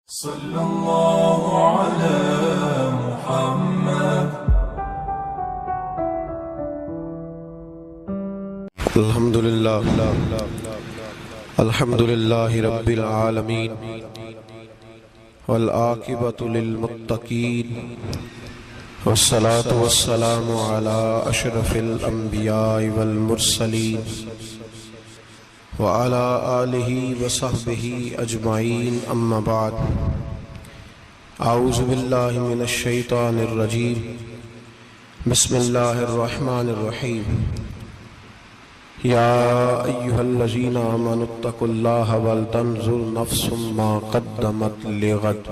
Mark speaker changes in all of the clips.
Speaker 1: صلى الله على محمد.
Speaker 2: الحمد لله رب العالمين والعاقبة للمتقين والصلاة والسلام على أشرف الأنبياء والمرسلين وعلى آله وصحبه أجمعين أما بعد. أعوذ بالله من الشيطان الرجيم. بسم الله الرحمن الرحيم. يا أيها الذين آمنوا اتقوا الله ولتنظر نفس ما قدمت لغد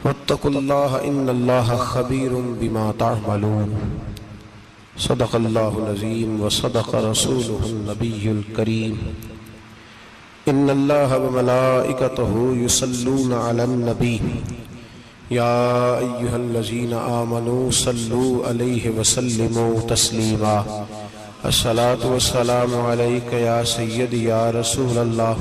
Speaker 2: واتقوا الله إن الله خبير بما تعملون. صدق الله العظيم وصدق رسوله النبي الكريم. إن الله وملائكته يصلون على النبي يا أيها الذين آمنوا صلوا عليه وسلموا تسليما. الصلاة والسلام عليك يا سيدي يا رسول الله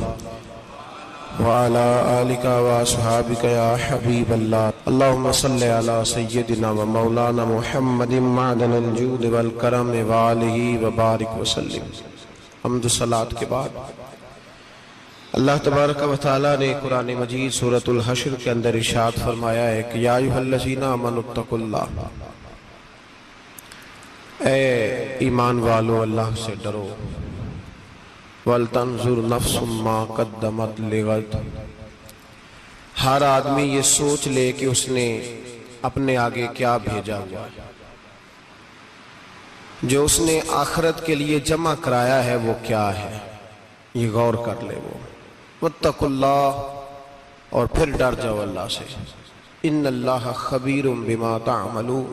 Speaker 2: وعلى آلك وأصحابك يا حبيب الله. اللهم صل على سيدنا ومولانا محمد معدن الجود والکرم وآلہ وبارک وسلم. حمد و صلاۃ کے بعد اللہ تبارک و تعالیٰ نے قرآن مجید سورۃ الحشر کے اندر ارشاد فرمایا ہے کہ یا ایھا الذین آمنوا اتقوا اللہ، اے ایمان والو اللہ سے ڈرو. وَلْتَنْظُرْ نَفْسٌ مَا قَدَّمَتْ لِغَدٍ، ہر آدمی یہ سوچ لے کہ اس نے اپنے آگے کیا بھیجا ہوا ہے، جو اس نے آخرت کے لیے جمع کرایا ہے وہ کیا ہے، یہ غور کر لے وہ. وَاتَّقُوا اللَّهَ، اور پھر ڈر جاؤ اللہ سے. إِنَّ اللَّهَ خَبِيرٌ بِمَا تَعْمَلُونَ،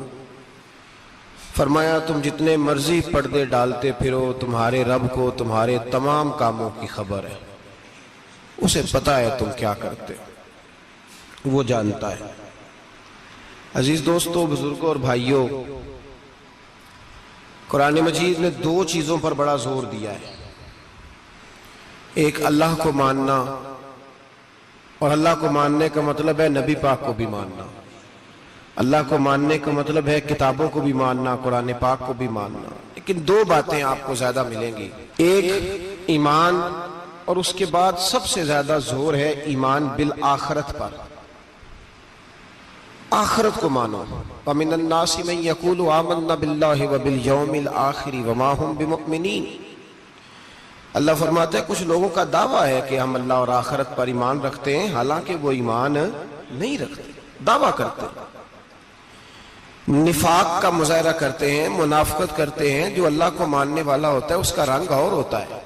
Speaker 2: فرمایا تم جتنے مرضی پردے ڈالتے پھرو، تمہارے رب کو تمہارے تمام کاموں کی خبر ہے. اسے پتا ہے تم کیا کرتے، وہ جانتا ہے. عزیز دوستو، بزرگوں اور بھائیوں، قرآن مجید نے دو چیزوں پر بڑا زور دیا ہے. ایک اللہ کو ماننا، اور اللہ کو ماننے کا مطلب ہے نبی پاک کو بھی ماننا. اللہ کو ماننے کا مطلب ہے کتابوں کو بھی ماننا، قرآن پاک کو بھی ماننا. لیکن دو باتیں آپ کو زیادہ ملیں گی، ایک ایمان، اور اس کے بعد سب سے زیادہ زور ہے ایمان بالآخرت پر. آخرت کو مانو. وَمِنَ النَّاسِ مَن يَقُولُ آمَنَّا بِاللَّهِ وَبِالْيَوْمِ الْآخِرِ وَمَا هُمْ بِمُؤْمِنِينَ. اللہ فرماتا ہے کچھ لوگوں کا دعویٰ ہے کہ ہم اللہ اور آخرت پر ایمان رکھتے ہیں، حالانکہ وہ ایمان نہیں رکھتے، دعویٰ کرتے ہیں، نفاق کا مظاہرہ کرتے ہیں، منافقت کرتے ہیں. جو اللہ کو ماننے والا ہوتا ہے اس کا رنگ اور ہوتا ہے.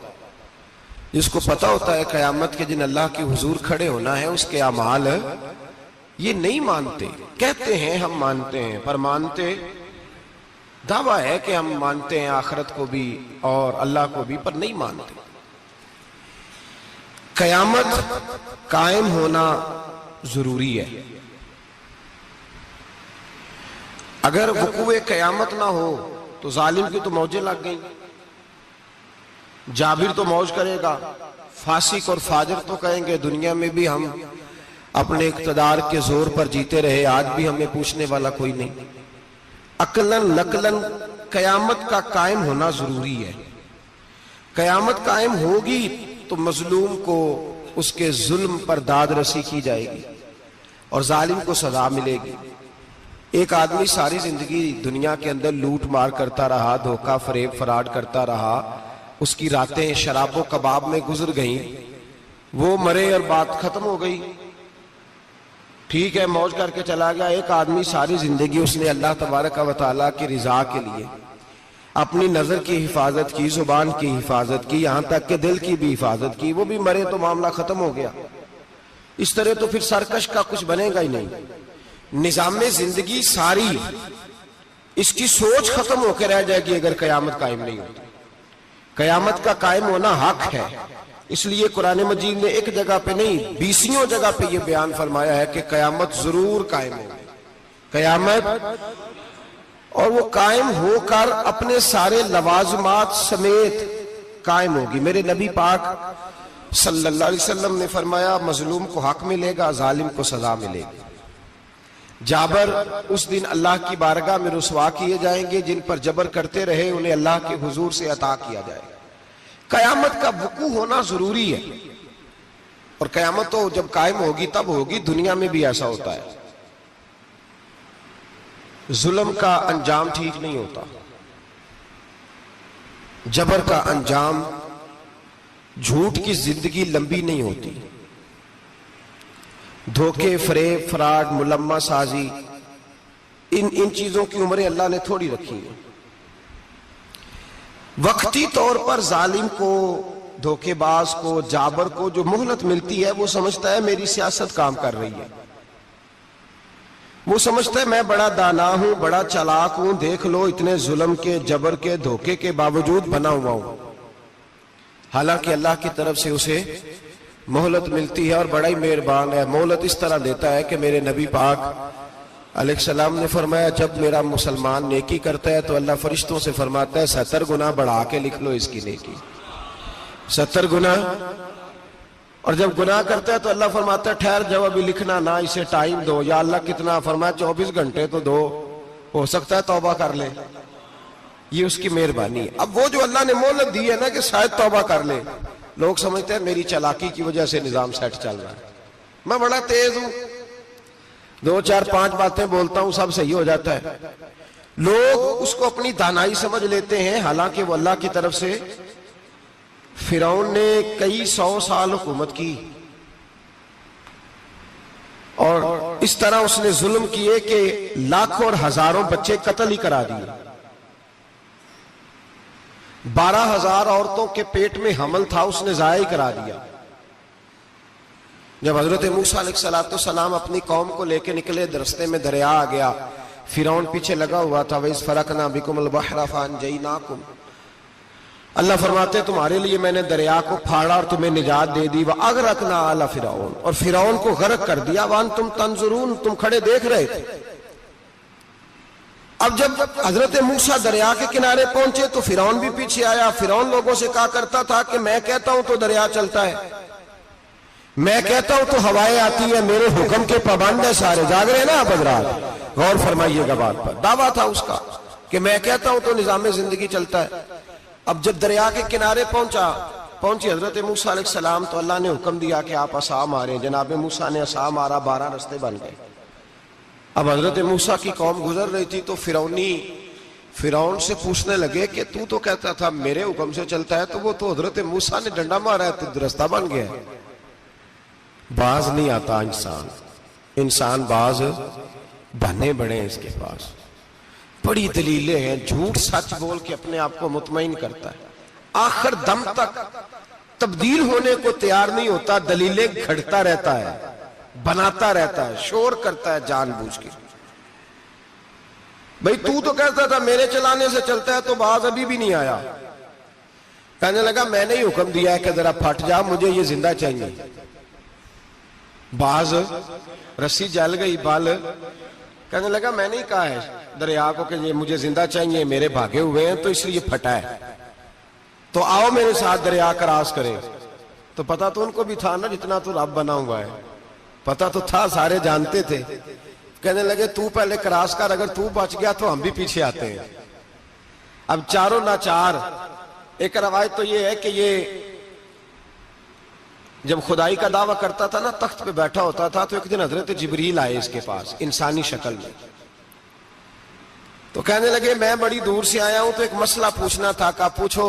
Speaker 2: جس کو پتا ہوتا ہے قیامت کے دن اللہ کے حضور کھڑے ہونا ہے، اس کے اعمال یہ نہیں مانتے. کہتے ہیں ہم مانتے ہیں، پر مانتے، دعویٰ ہے کہ ہم مانتے ہیں آخرت کو بھی اور اللہ کو بھی، پر نہیں مانتے. قیامت قائم ہونا ضروری ہے. اگر وقوع قیامت نہ ہو تو ظالم کی تو موجیں لگ گئیں، جابر تو موج کرے گا، فاسق اور فاجر تو کہیں گے دنیا میں بھی ہم اپنے اقتدار کے زور پر جیتے رہے، آج بھی ہمیں پوچھنے والا کوئی نہیں. عقلاً نقلاً قیامت کا قائم ہونا ضروری ہے. قیامت قائم ہوگی تو مظلوم کو اس کے ظلم پر داد رسی کی جائے گی اور ظالم کو سزا ملے گی. ایک آدمی ساری زندگی دنیا کے اندر لوٹ مار کرتا رہا، دھوکہ فریب فراڈ کرتا رہا، اس کی راتیں شراب و کباب میں گزر گئیں، وہ مرے اور بات ختم ہو گئی، ٹھیک ہے موج کر کے چلا گیا. ایک آدمی ساری زندگی اس نے اللہ تبارک و تعالیٰ کی رضا کے لیے اپنی نظر کی حفاظت کی، زبان کی حفاظت کی، یہاں تک کہ دل کی بھی حفاظت کی، وہ بھی مرے تو معاملہ ختم ہو گیا. اس طرح تو پھر سرکش کا کچھ بنے گا ہی نہیں. نظام زندگی ساری اس کی سوچ ختم ہو کے رہ جائے گی اگر قیامت قائم نہیں ہوتی. قیامت کا قائم ہونا حق ہے. اس لیے قرآن مجید نے ایک جگہ پہ نہیں 20 جگہ پہ یہ بیان فرمایا ہے کہ قیامت ضرور قائم ہوگی. قیامت، اور وہ قائم ہو کر اپنے سارے لوازمات سمیت قائم ہوگی. میرے نبی پاک صلی اللہ علیہ وسلم نے فرمایا مظلوم کو حق ملے گا، ظالم کو سزا ملے گی۔ جابر اس دن اللہ کی بارگاہ میں رسوا کیے جائیں گے، جن پر جبر کرتے رہے انہیں اللہ کے حضور سے عطا کیا جائے گا۔ قیامت کا وقوع ہونا ضروری ہے، اور قیامت تو جب قائم ہوگی تب ہوگی، دنیا میں بھی ایسا ہوتا ہے۔ ظلم کا انجام ٹھیک نہیں ہوتا، جبر کا انجام، جھوٹ کی زندگی لمبی نہیں ہوتی، دھوکے، فریب، فراڈ، ملمہ سازی، ان چیزوں کی عمریں اللہ نے تھوڑی رکھی ہیں۔ وقتی طور پر ظالم کو، دھوکے باز کو، جابر کو جو مہلت ملتی ہے وہ سمجھتا ہے میری سیاست کام کر رہی ہے، وہ سمجھتا ہے میں بڑا دانا ہوں، بڑا چالاک ہوں، دیکھ لو اتنے ظلم کے، جبر کے، دھوکے کے باوجود بنا ہوا ہوں۔ حالانکہ اللہ کی طرف سے اسے مہلت ملتی ہے، اور بڑا ہی مہربان ہے، مہلت اس طرح دیتا ہے کہ میرے نبی پاک علیہ السلام نے فرمایا جب میرا مسلمان نیکی کرتا ہے تو اللہ فرشتوں سے فرماتا ہے 70 گنا بڑھا کے لکھ لو اس کی نیکی، 70 گنا۔ اور جب گناہ کرتا ہے تو اللہ فرماتا ہے ٹھہر جاؤ ابھی لکھنا نہ، اسے ٹائم دو۔ یا اللہ کتنا؟ فرمایا 24 گھنٹے تو دو، ہو سکتا ہے توبہ کر لے، یہ اس کی مہربانی ہے۔ اب وہ جو اللہ نے مہلت دی ہے نا کہ شاید توبہ کر لے، لوگ سمجھتے ہیں میری چالاکی کی وجہ سے نظام سیٹ چل رہا ہے، میں بڑا تیز ہوں، 2 4 5 باتیں بولتا ہوں سب صحیح ہو جاتا ہے۔ لوگ اس کو اپنی دانائی سمجھ لیتے ہیں، حالانکہ وہ اللہ کی طرف سے۔ فرعون نے کئی 100 سال حکومت کی، اور اس طرح اس نے ظلم کیے کہ لاکھوں اور ہزاروں بچے قتل ہی کرا دیے، 12,000 عورتوں کے پیٹ میں حمل تھا اس نے ضائع کرا دیا۔ جب حضرت موسیٰ علیہ السلام اپنی قوم کو لے کے نکلے، راستے میں دریا آ گیا، فرعون پیچھے لگا ہوا تھا، وَإِذْ فَرَقْنَا بِكُمُ الْبَحْرَ فَأَنْجَيْنَاكُمْ، اللہ فرماتے تمہارے لیے میں نے دریا کو پھاڑا اور تمہیں نجات دے دی، وَأَغْرَقْنَا آلَ فِرْعَوْنَ، اور فرعون کو غرق کر دیا، وَأَنْتُمْ تَنْظُرُونَ، تم کھڑے دیکھ رہے تھے۔ اب جب حضرت موسیٰ دریا کے کنارے پہنچے تو فرعون بھی پیچھے آیا۔ فرعون لوگوں سے کہا کرتا تھا کہ میں کہتا ہوں تو دریا چلتا ہے، میں کہتا ہوں تو ہوائیں آتی ہیں، میرے حکم کے پابند ہے سارے۔ جاگ رہے ہیں نا آپ حضرات، غور فرمائیے گا بات پر۔ دعویٰ تھا اس کا کہ میں کہتا ہوں تو نظام زندگی چلتا ہے۔ اب جب دریا کے کنارے پہنچی حضرت موسیٰ علیہ السلام تو اللہ نے حکم دیا کہ آپ عصا ماریں۔ جناب موسیٰ نے عصا مارا، 12 رستے بن گئے۔ اب حضرت موسیٰ کی قوم گزر رہی تھی تو فرعون سے پوچھنے لگے کہ تو کہتا تھا میرے حکم سے چلتا ہے، تو وہ تو حضرت موسیٰ نے ڈنڈا مارا ہے تو رستہ بن گیا ہے۔ باز نہیں آتا انسان باز بنے بڑے ہیں اس کے پاس، بڑی دلیلیں ہیں، جھوٹ سچ بول کے اپنے آپ کو مطمئن کرتا ہے، آخر دم تک تبدیل ہونے کو تیار نہیں ہوتا، دلیلیں گھڑتا رہتا ہے، بناتا رہتا ہے، شور کرتا ہے جان بوجھ کے۔ بھئی تو کہتا تھا میرے چلانے سے چلتا ہے، تو باز ابھی بھی نہیں آیا۔ کہنے لگا میں نے ہی حکم دیا ہے کہ ذرا پھٹ جا، مجھے یہ زندہ چاہیے۔ باز رسی جل گئی، بال کہنے لگا میں نے ہی کہا ہے دریا کو کہ یہ مجھے زندہ چاہیے، میرے بھاگے ہوئے ہیں تو اس لیے پھٹا ہے، تو آؤ میرے ساتھ دریا کراس کریں۔ تو پتا تو ان کو بھی تھا نا جتنا تو رب بنا ہوا ہے، پتا تو تھا، سارے جانتے تھے۔ کہنے لگے تو پہلے کراس کر، اگر تو بچ گیا تو ہم بھی پیچھے آتے ہیں۔ اب چاروں ناچار۔ ایک روایت تو یہ ہے کہ یہ جب خدائی کا دعویٰ کرتا تھا نا، تخت پہ بیٹھا ہوتا تھا، تو ایک دن حضرت جبریل آئے اس کے پاس انسانی شکل میں، تو کہنے لگے میں بڑی دور سے آیا ہوں تو ایک مسئلہ پوچھنا تھا۔ کہا پوچھو۔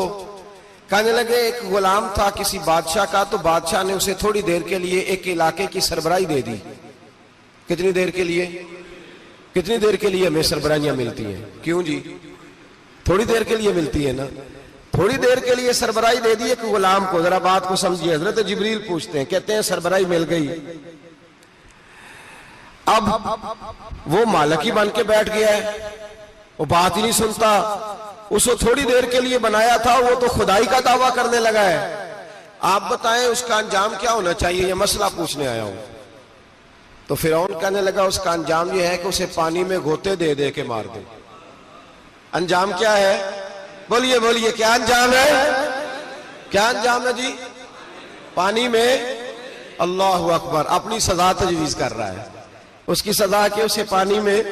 Speaker 2: کہنے لگے ایک غلام تھا کسی بادشاہ کا، تو بادشاہ نے اسے تھوڑی دیر کے لیے ایک علاقے کی سربراہی دے دی۔ کتنی دیر کے لیے؟ کتنی دیر کے لیے ہمیں سربراہیاں ملتی ہیں؟ کیوں جی؟ تھوڑی دیر کے لیے ملتی ہے نا، تھوڑی دیر کے لیے سربراہی دے دی ایک غلام کو۔ ذرا بات کو سمجھیے، حضرت جبریل پوچھتے ہیں، کہتے ہیں سربراہی مل گئی، اب وہ مالک ہی بن کے بیٹھ گیا ہے، وہ بات ہی نہیں سنتا، اس کو تھوڑی دیر کے لیے بنایا تھا، وہ تو خدائی کا دعویٰ کرنے لگا ہے۔ آپ بتائیں اس کا انجام کیا ہونا چاہیے؟ یہ مسئلہ پوچھنے آیا ہوں۔ تو فرعون کہنے لگا اس کا انجام یہ ہے کہ اسے پانی میں گھوتے دے دے کے مار دے۔ انجام کیا ہے؟ بولیے بولیے، کیا انجام ہے؟ کیا انجام ہے جی؟ پانی میں اللہ اکبر اپنی سزا تجویز کر رہا ہے. اس کی سزا کہ اسے پانی میں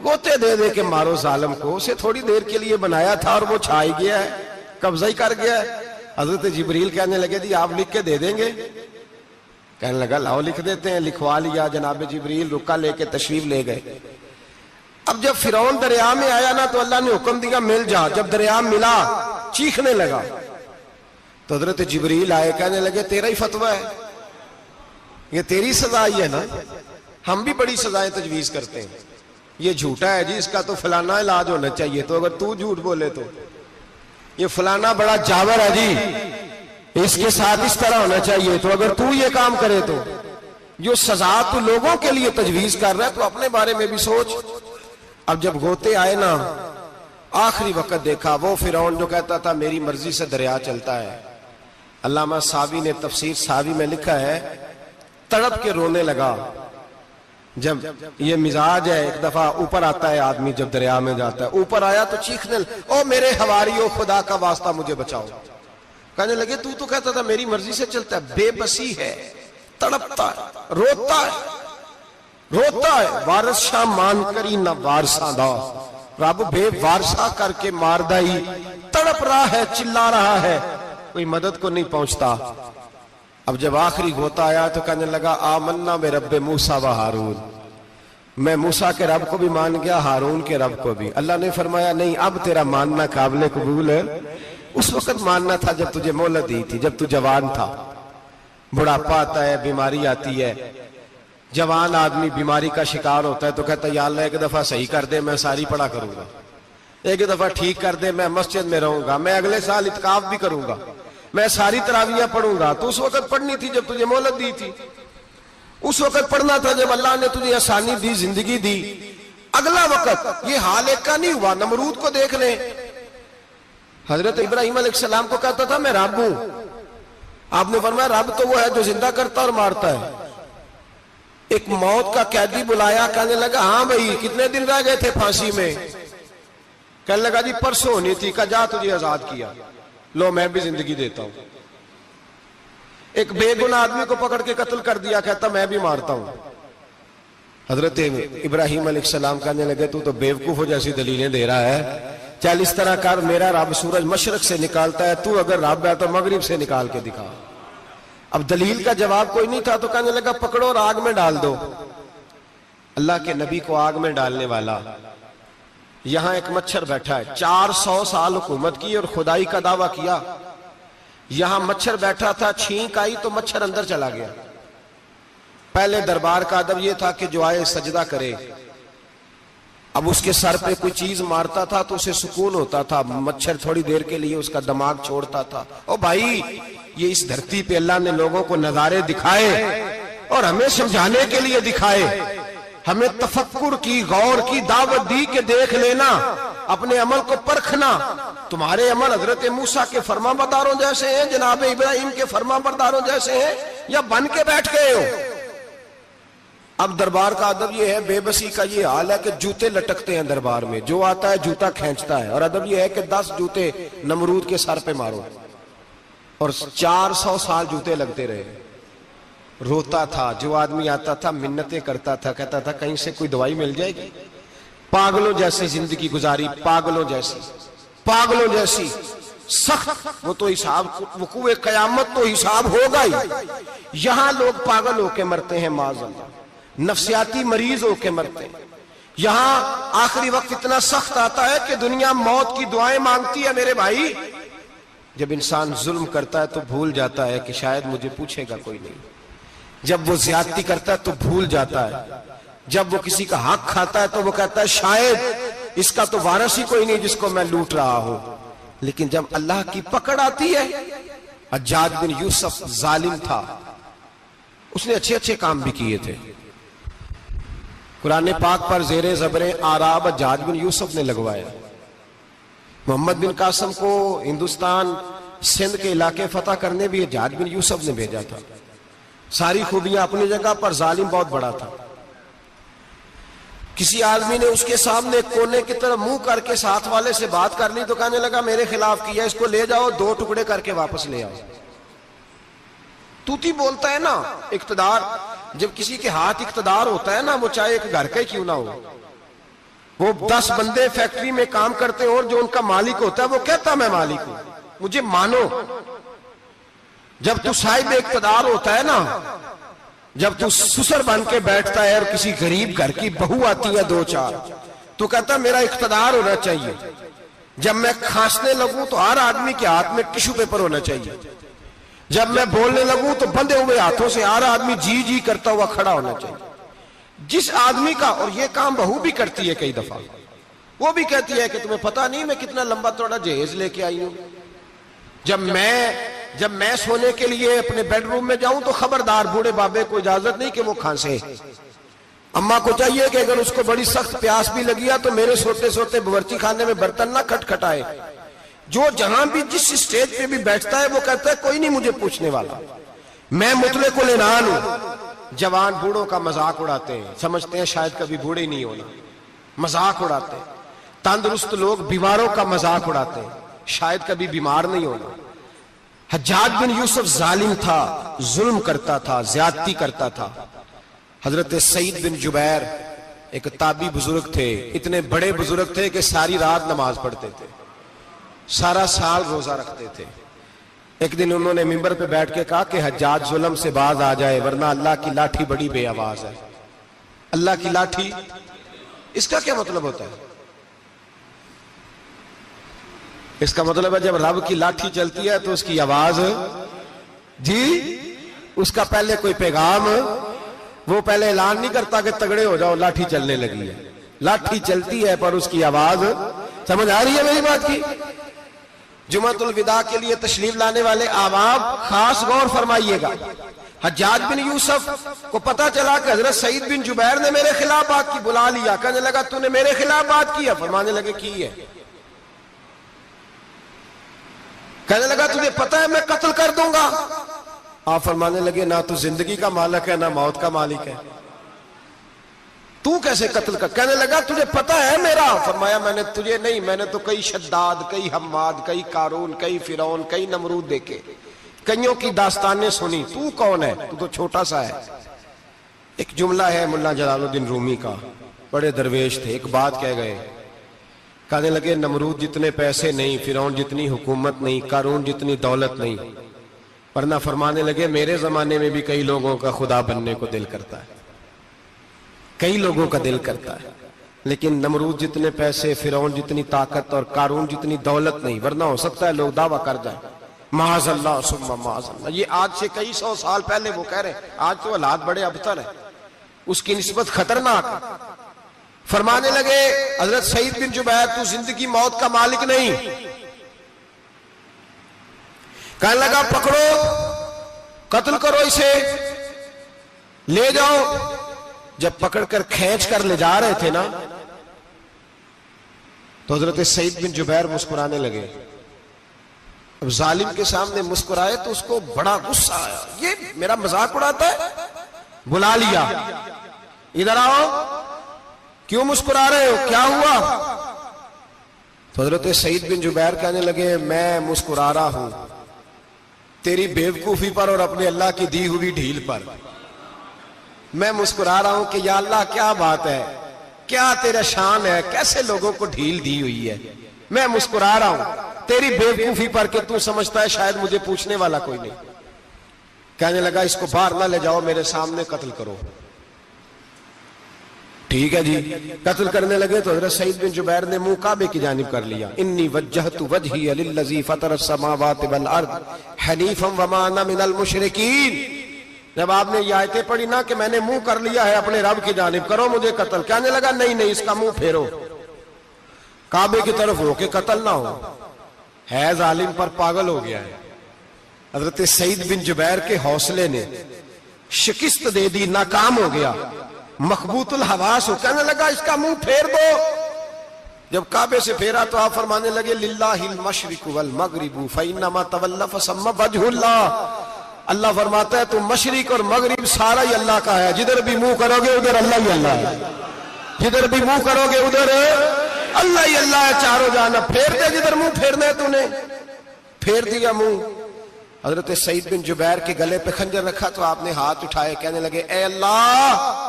Speaker 2: گوتے دے دے کے مارو ظالم کو. اسے تھوڑی دیر کے لیے بنایا تھا اور وہ چھائی گیا ہے, قبضہ ہی کر گیا ہے. حضرت جبریل کہنے لگے جی آپ لکھ کے دے دیں گے؟ کہنے لگا لاؤ لکھ دیتے ہیں. لکھوا لیا. جناب جبریل رکا لے کے تشریف لے گئے. اب جب فرعون دریا میں آیا نا تو اللہ نے حکم دیا مل جا. جب دریا ملا چیخنے لگا تو حضرت جبریل آئے, کہنے لگے تیرا ہی فتویٰ ہے, یہ تیری سزا ہی ہے نا. ہم بھی بڑی سزائیں تجویز کرتے ہیں. یہ جھوٹا ہے جی, اس کا تو فلانا علاج ہونا چاہیے, تو اگر تو جھوٹ بولے تو یہ فلانا بڑا جاور ہے جی, اس کے ساتھ اس طرح ہونا چاہیے, تو اگر تو یہ کام کرے تو جو سزا تو لوگوں کے لیے تجویز کر رہا ہے تو اپنے بارے میں بھی سوچ. اب جب گوتے آئے نا آخری وقت دیکھا وہ فرعون جو کہتا تھا میری مرضی سے دریا چلتا ہے. علامہ ساوی نے تفسیر ساوی میں لکھا ہے تڑپ کے رونے لگا. جب یہ مزاج ہے, ایک دفعہ اوپر آتا ہے آدمی جب دریا میں جاتا ہے, اوپر آیا تو چیخنے او میرے حواریو خدا کا واسطہ مجھے بچاؤ. کہنے لگے تو کہتا تھا میری مرضی سے چلتا ہے. بے بسی ہے, تڑپتا ہے, روتا ہے. وارث شاہ مان کری نہ وارثاں دا, رب بے وارثہ کر کے مار دائی. تڑپ رہا ہے, چلا رہا ہے, کوئی مدد کو نہیں پہنچتا. اب جب آخری غوطہ آیا تو کہنے لگا آمنا میں رب موسیٰ و ہارون, میں موسیٰ کے رب کو بھی مان گیا, ہارون کے رب کو بھی. اللہ نے فرمایا نہیں, اب تیرا ماننا قابل قبول ہے. اس وقت ماننا تھا جب تجھے مہلت دی تھی, جب تو جوان تھا. بڑھاپا آتا ہے, بیماری آتی ہے, جوان آدمی بیماری کا شکار ہوتا ہے تو کہتا ہے یا اللہ ایک دفعہ صحیح کر دے میں ساری پڑھا کروں گا, ایک دفعہ ٹھیک کر دے میں مسجد میں رہوں گا, میں اگلے سال اعتکاف بھی کروں گا, میں ساری تراویح پڑھوں گا. تو اس وقت پڑھنی تھی جب تجھے مہلت دی تھی, اس وقت پڑھنا تھا جب اللہ نے تجھے آسانی دی, زندگی دی. اگلا وقت یہ حال ایک کا نہیں ہوا. نمرود کو دیکھ لیں, حضرت ابراہیم علیہ السلام کو کہتا تھا میں رب ہوں. آپ نے فرمایا رب تو وہ ہے جو زندہ کرتا اور مارتا ہے. ایک موت کا قیدی بلایا, کہنے لگا ہاں بھائی کتنے دن رہ گئے تھے پھانسی میں؟ کہنے لگا جی پرسوں ہونی تھی. کہا جا تجھے آزاد کیا, لو میں بھی زندگی دیتا ہوں. ایک بے گناہ آدمی کو پکڑ کے قتل کر دیا, کہتا میں بھی مارتا ہوں. حضرت ابراہیم علیہ السلام کہنے لگے تو بیوقوفوں جیسی دلیلیں دے رہا ہے, چل اس طرح کر, میرا رب سورج مشرق سے نکالتا ہے, تو اگر رب ہے تو مغرب سے نکال کے دکھا. اب دلیل کا جواب کوئی نہیں تھا تو کہنے لگا پکڑو اور آگ میں ڈال دو. اللہ کے نبی کو آگ میں ڈالنے والا. یہاں ایک مچھر بیٹھا ہے, 400 سال حکومت کی اور خدائی کا دعویٰ کیا. یہاں مچھر بیٹھا تھا, چھینک آئی تو مچھر اندر چلا گیا. پہلے دربار کا ادب یہ تھا کہ جو آئے سجدہ کرے. اب اس کے سر پہ کوئی چیز مارتا تھا تو اسے سکون ہوتا تھا, مچھر تھوڑی دیر کے لیے اس کا دماغ چھوڑتا تھا. او بھائی یہ اس دھرتی پہ اللہ نے لوگوں کو نظارے دکھائے اور ہمیں سمجھانے کے لیے دکھائے, ہمیں تفکر کی, غور کی دعوت دی کہ دیکھ لینا, اپنے عمل کو پرکھنا. تمہارے عمل حضرت موسیٰ کے فرما برداروں جیسے ہیں, جناب ابراہیم کے فرما برداروں جیسے ہیں, یا بن کے بیٹھ گئے ہو؟ اب دربار کا ادب یہ ہے, بے بسی کا یہ حال ہے کہ جوتے لٹکتے ہیں دربار میں, جو آتا ہے جوتا کھینچتا ہے. اور ادب یہ ہے کہ 10 جوتے نمرود کے سر پہ مارو, اور 400 سال جوتے لگتے رہے. روتا تھا, جو آدمی آتا تھا منتیں کرتا تھا, کہتا تھا کہیں سے کوئی دوائی مل جائے گی. پاگلوں جیسی زندگی گزاری, پاگلوں جیسی سخت. وہ تو حساب, وقوع قیامت تو حساب ہوگا ہی. یہاں لوگ پاگل ہو کے مرتے ہیں, معاذ اللہ, نفسیاتی مریض ہو کے مرتے ہیں. یہاں آخری وقت اتنا سخت آتا ہے کہ دنیا موت کی دعائیں مانگتی ہے. میرے بھائی جب انسان ظلم کرتا ہے تو بھول جاتا ہے کہ شاید مجھے پوچھے گا کوئی نہیں. جب وہ زیادتی کرتا ہے تو بھول جاتا ہے. جب وہ کسی کا حق کھاتا ہے تو وہ کہتا ہے شاید اس کا تو وارث ہی کوئی نہیں جس کو میں لوٹ رہا ہوں. لیکن جب اللہ کی پکڑ آتی ہے, حجاج بن یوسف ظالم تھا, اس نے اچھے کام بھی کیے تھے. قرآن پاک پر زیر زبر آراب حجاج بن یوسف نے لگوایا. محمد بن قاسم کو ہندوستان سندھ کے علاقے فتح کرنے بھی حجاج بن یوسف نے بھیجا تھا. ساری خوبیاں اپنی جگہ پر, ظالم بہت بڑا تھا. کسی آدمی نے اس کے سامنے کونے کی طرف منہ کر کے ساتھ والے سے بات کر لی تو کہنے لگا میرے خلاف کیا, اس کو لے جاؤ, 2 ٹکڑے کر کے واپس لے آؤ. توتی بولتا ہے نا اقتدار. جب کسی کے ہاتھ اقتدار ہوتا ہے نا، وہ چاہے ایک گھر کا ہی کیوں نہ ہو، وہ 10 بندے فیکٹری میں کام کرتے اور جو ان کا مالک ہوتا ہے وہ کہتا میں مالک ہوں، مجھے مانو. جب تو صاحب اقتدار ہوتا ہے نا، جب تو سسر بن کے بیٹھتا ہے اور کسی غریب گھر کی بہو آتی ہے 2-4 تو کہتا میرا اقتدار ہونا چاہیے. جب میں کھانسنے لگوں تو ہر آدمی کے ہاتھ میں ٹشو پیپر ہونا چاہیے. جب میں بولنے لگوں تو بندھے ہوئے ہاتھوں سے ہر آدمی جی جی کرتا ہوا کھڑا ہونا چاہیے. جس آدمی کا، اور یہ کام بہو بھی کرتی ہے کئی دفعہ، وہ بھی کہتی ہے کہ تمہیں پتا نہیں میں کتنا لمبا چوڑا جہیز لے کے آئی ہوں. جب میں سونے کے لیے اپنے بیڈ روم میں جاؤں تو خبردار بوڑھے بابے کو اجازت نہیں کہ وہ کھانسے. اماں کو چاہیے کہ اگر اس کو بڑی سخت پیاس بھی لگی ہے تو میرے سوتے سوتے باورچی خانے میں برتن نہ کھٹکھٹائے. جو جہاں بھی جس اسٹیج پہ بھی بیٹھتا ہے وہ کہتا ہے کوئی نہیں مجھے پوچھنے والا، میں مطلق العنان ہوں. جوان بوڑھوں کا مذاق اڑاتے ہیں، سمجھتے ہیں شاید کبھی بوڑھے نہیں ہونا، مذاق اڑاتے ہیں. تندرست لوگ بیماروں کا مذاق اڑاتے ہیں، شاید کبھی بیمار نہیں ہونا. حجاج بن یوسف ظالم تھا، ظلم کرتا تھا، زیادتی کرتا تھا. حضرت سعید بن جبیر ایک تابعی بزرگ تھے، اتنے بڑے بزرگ تھے کہ ساری رات نماز پڑھتے تھے، سارا سال روزہ رکھتے تھے. ایک دن انہوں نے منبر پہ بیٹھ کے کہا کہ حجاج ظلم سے باز آ جائے ورنہ اللہ کی لاٹھی بڑی بے آواز ہے. اللہ کی لاٹھی، اس کا کیا مطلب ہوتا ہے؟ اس کا مطلب ہے جب رب کی لاٹھی چلتی ہے تو اس کی آواز، جی اس کا پہلے کوئی پیغام، وہ پہلے اعلان نہیں کرتا کہ تگڑے ہو جاؤ لاٹھی چلنے لگی ہے. لاٹھی چلتی ہے پر اس کی آواز، سمجھ آ رہی ہے میری بات کی؟ جمعۃ الوداع کے لیے تشریف لانے والے احباب خاص غور فرمائیے گا. حجاج بن یوسف کو پتا چلا کہ حضرت سعید بن جبیر نے میرے خلاف بات کی، بلا لیا. کہنے لگا تو نے میرے خلاف بات کی ہے؟ فرمانے لگے کی ہے. کہنے لگا تجھے پتا ہے میں قتل کر دوں گا. آپ فرمانے لگے نہ تو زندگی کا مالک ہے نہ موت کا مالک ہے، تو کیسے قتل کر؟ کہنے لگا تجھے پتا ہے میرا؟ فرمایا میں نے تجھے نہیں، میں نے تو کئی شداد، کئی حماد، کئی قارون، کئی فرعون، کئی نمرود دیکھے، کئیوں کی داستانیں سنی. تو کون ہے؟ تو چھوٹا سا ہے. ایک جملہ ہے ملا جلال الدین رومی کا، بڑے درویش تھے، ایک بات کہہ گئے. کہنے لگے نمرود جتنے پیسے نہیں، فرعون جتنی حکومت نہیں، قارون جتنی دولت نہیں، ورنہ فرمانے لگے میرے زمانے میں بھی کئی لوگوں کا خدا بننے کو دل کرتا ہے، کئی لوگوں کا دل کرتا ہے، لیکن نمرود جتنے پیسے، فرعون جتنی طاقت اور قارون جتنی دولت نہیں، ورنہ ہو سکتا ہے لوگ دعویٰ کر جائیں معاذ اللہ ثم معاذ اللہ. یہ آج سے کئی 100 سال پہلے وہ کہہ رہے ہیں، آج تو حالات بڑے ابتر ہیں، اس کی نسبت خطرناک ہے. فرمانے لگے حضرت سعید بن جبیر تو زندگی موت کا مالک نہیں. کہنے لگا پکڑو، قتل کرو اسے، لے جاؤ. جب پکڑ کر کھینچ کر لے جا رہے تھے نا تو حضرت سعید بن جبیر مسکرانے لگے. اب ظالم کے سامنے مسکرائے تو اس کو بڑا غصہ آیا، یہ میرا مذاق اڑاتا ہے. بلا لیا، ادھر آؤ، کیوں مسکرا رہے ہو، کیا ہوا؟ تو حضرت سعید بن جبیر کہنے لگے میں مسکرا رہا ہوں تیری بیوقوفی پر اور اپنے اللہ کی دی ہوئی ڈھیل پر. میں مسکرا رہا ہوں کہ یا اللہ کیا بات ہے، کیا تیرا شان ہے، کیسے لوگوں کو ڈھیل دی ہوئی ہے. میں مسکرا رہا ہوں تیری بیوقوفی پر کہ تو سمجھتا ہے شاید مجھے پوچھنے والا کوئی نہیں. کہنے لگا اس کو باہر نہ لے جاؤ، میرے سامنے قتل کرو. ٹھیک ہے جی. قتل کرنے لگے تو حضرت سعید بن جبیر نے منہ کعبے کی جانب کر لیا. انی وجہت وجہی للذی فطر السماوات والارض حنیفا وما انا من المشرکین. جب آپ نے یہ آیتیں پڑھی نا کہ میں نے منہ کر لیا ہے اپنے رب کی جانب، کرو مجھے قتل. کہنے لگا نہیں نہیں، اس کا منہ پھیرو، کعبے کی طرف ہو کے قتل نہ ہو. ہے ظالم پر پاگل ہو گیا ہے. حضرت سعید بن جبیر کے حوصلے نے شکست دے دی، ناکام ہو گیا، مخبوط الحواس ہو. کہنے لگا اس کا منہ پھیر دو. جب کعبے سے پھیرا تو آپ فرمانے لگے للہ المشرق والمغرب فانما تولى فثم وجه اللہ. اللہ فرماتا ہے تو مشرق اور مغرب سارا ہی اللہ کا ہے، جدھر بھی منہ کرو گے ادھر اللہ ہی اللہ ہے، جدھر بھی منہ کرو گے ادھر اللہ ہی اللہ ہے. چاروں جانب پھیر دے جدھر منہ پھیرنا ہے. تو نے پھیر دیا منہ. حضرت سعید بن جبیر کے گلے پہ خنجر رکھا تو آپ نے ہاتھ اٹھائے، کہنے لگے اے اللہ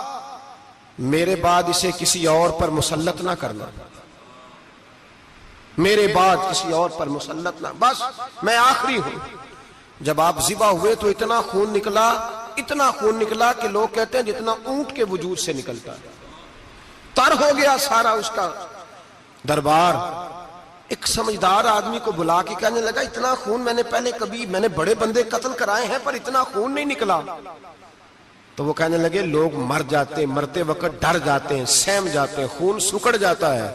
Speaker 2: میرے بعد اسے کسی اور پر مسلط نہ کرنا، میرے بعد کسی اور پر مسلط نہ، بس میں آخری ہوں۔ جب آپ ذبح ہوئے تو اتنا خون نکلا کہ لوگ کہتے ہیں جتنا اونٹ کے وجود سے نکلتا ہے، تر ہو گیا سارا اس کا دربار۔ ایک سمجھدار آدمی کو بلا کے کہنے لگا اتنا خون میں نے بڑے بندے قتل کرائے ہیں پر اتنا خون نہیں نکلا۔ تو وہ کہنے لگے لوگ مر جاتے، مرتے وقت ڈر جاتے ہیں، سہم جاتے ہیں، خون سکڑ جاتا ہے،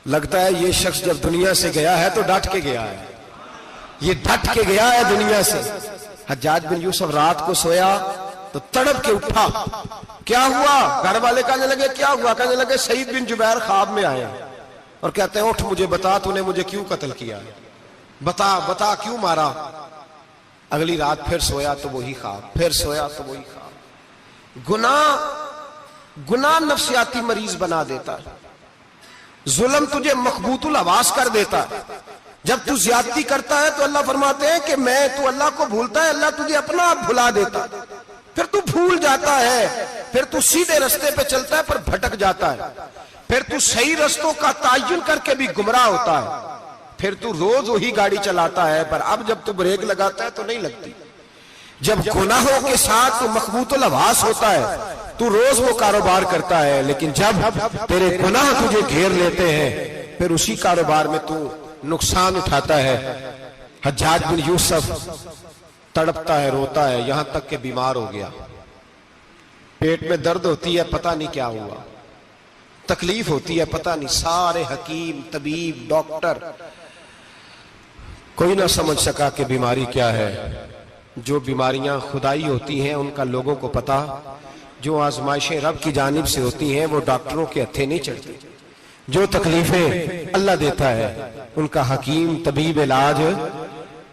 Speaker 2: لگتا ہے یہ شخص جب دنیا سے گیا ہے تو ڈٹ کے گیا ہے، یہ ڈٹ کے گیا ہے دنیا سے۔ حجاج بن یوسف رات کو سویا تو تڑپ کے اٹھا، کیا ہوا؟ گھر والے کہنے لگے کیا ہوا؟ کہنے لگے سعید بن جبیر خواب میں آئے اور کہتے ہیں اٹھ مجھے بتا تو نے مجھے کیوں قتل کیا، بتا کیوں مارا؟ اگلی رات پھر سویا تو وہی خواب، پھر سویا تو وہی خواب۔ گناہ نفسیاتی مریض بنا دیتا ہے، ظلم تجھے مخبوط الحواس کر دیتا ہے۔ جب تو زیادتی کرتا ہے تو اللہ فرماتے ہیں کہ تو اللہ کو بھولتا ہے، اللہ تجھے اپنا آپ بھلا دیتا ہے، پھر تو بھول جاتا ہے، پھر تو سیدھے رستے پہ چلتا ہے پر بھٹک جاتا ہے، پھر تو صحیح رستوں کا تعین کر کے بھی گمراہ ہوتا ہے، پھر تو روز وہی گاڑی چلاتا ہے پر اب جب تو بریک لگاتا ہے تو نہیں لگتی۔ جب گناہوں کے ساتھ تو مخبوط الحواس ہوتا ہے تو روز وہ کاروبار کرتا ہے، لیکن جب تیرے گناہ تجھے گھیر لیتے ہیں پھر اسی کاروبار میں تو نقصان اٹھاتا ہے۔ حجاج بن یوسف تڑپتا ہے، روتا ہے، یہاں تک کہ بیمار ہو گیا، پیٹ میں درد ہوتی ہے، پتہ نہیں کیا ہوا، تکلیف ہوتی ہے، پتہ نہیں، سارے حکیم، طبیب، ڈاکٹر، کوئی نہ سمجھ سکا کہ بیماری کیا ہے۔ جو بیماریاں خدائی ہوتی ہیں ان کا لوگوں کو پتا، جو آزمائشیں رب کی جانب سے ہوتی ہیں وہ ڈاکٹروں کے ہتھے نہیں چڑھتی، جو تکلیفیں اللہ دیتا ہے ان کا حکیم طبیب علاج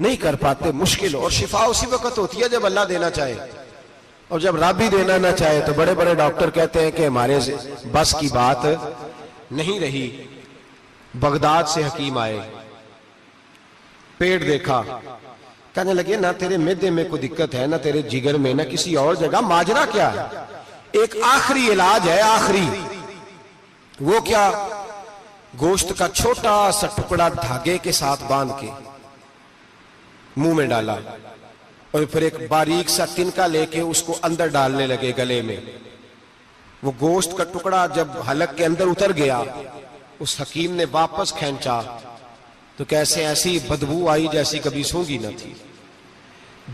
Speaker 2: نہیں کر پاتے، مشکل، اور شفا اسی وقت ہوتی ہے جب اللہ دینا چاہے، اور جب رب بھی دینا نہ چاہے تو بڑے بڑے ڈاکٹر کہتے ہیں کہ ہمارے بس کی بات نہیں رہی۔ بغداد سے حکیم آئے، پیٹ دیکھا، کہنے لگے نہ تیرے معدے میں کوئی دقت ہے، نہ تیرے جگر میں، نہ کسی اور جگہ، ماجرا کیا ہے؟ ایک آخری علاج ہے، آخری، وہ کیا؟ گوشت کا چھوٹا سا ٹکڑا دھاگے کے ساتھ باندھ کے منہ میں ڈالا اور پھر ایک باریک سا تنکا لے کے اس کو اندر ڈالنے لگے گلے میں۔ وہ گوشت کا ٹکڑا جب حلق کے اندر اتر گیا، اس حکیم نے واپس کھینچا تو کیسے ایسی بدبو آئی جیسی کبھی سونگی نہ تھی۔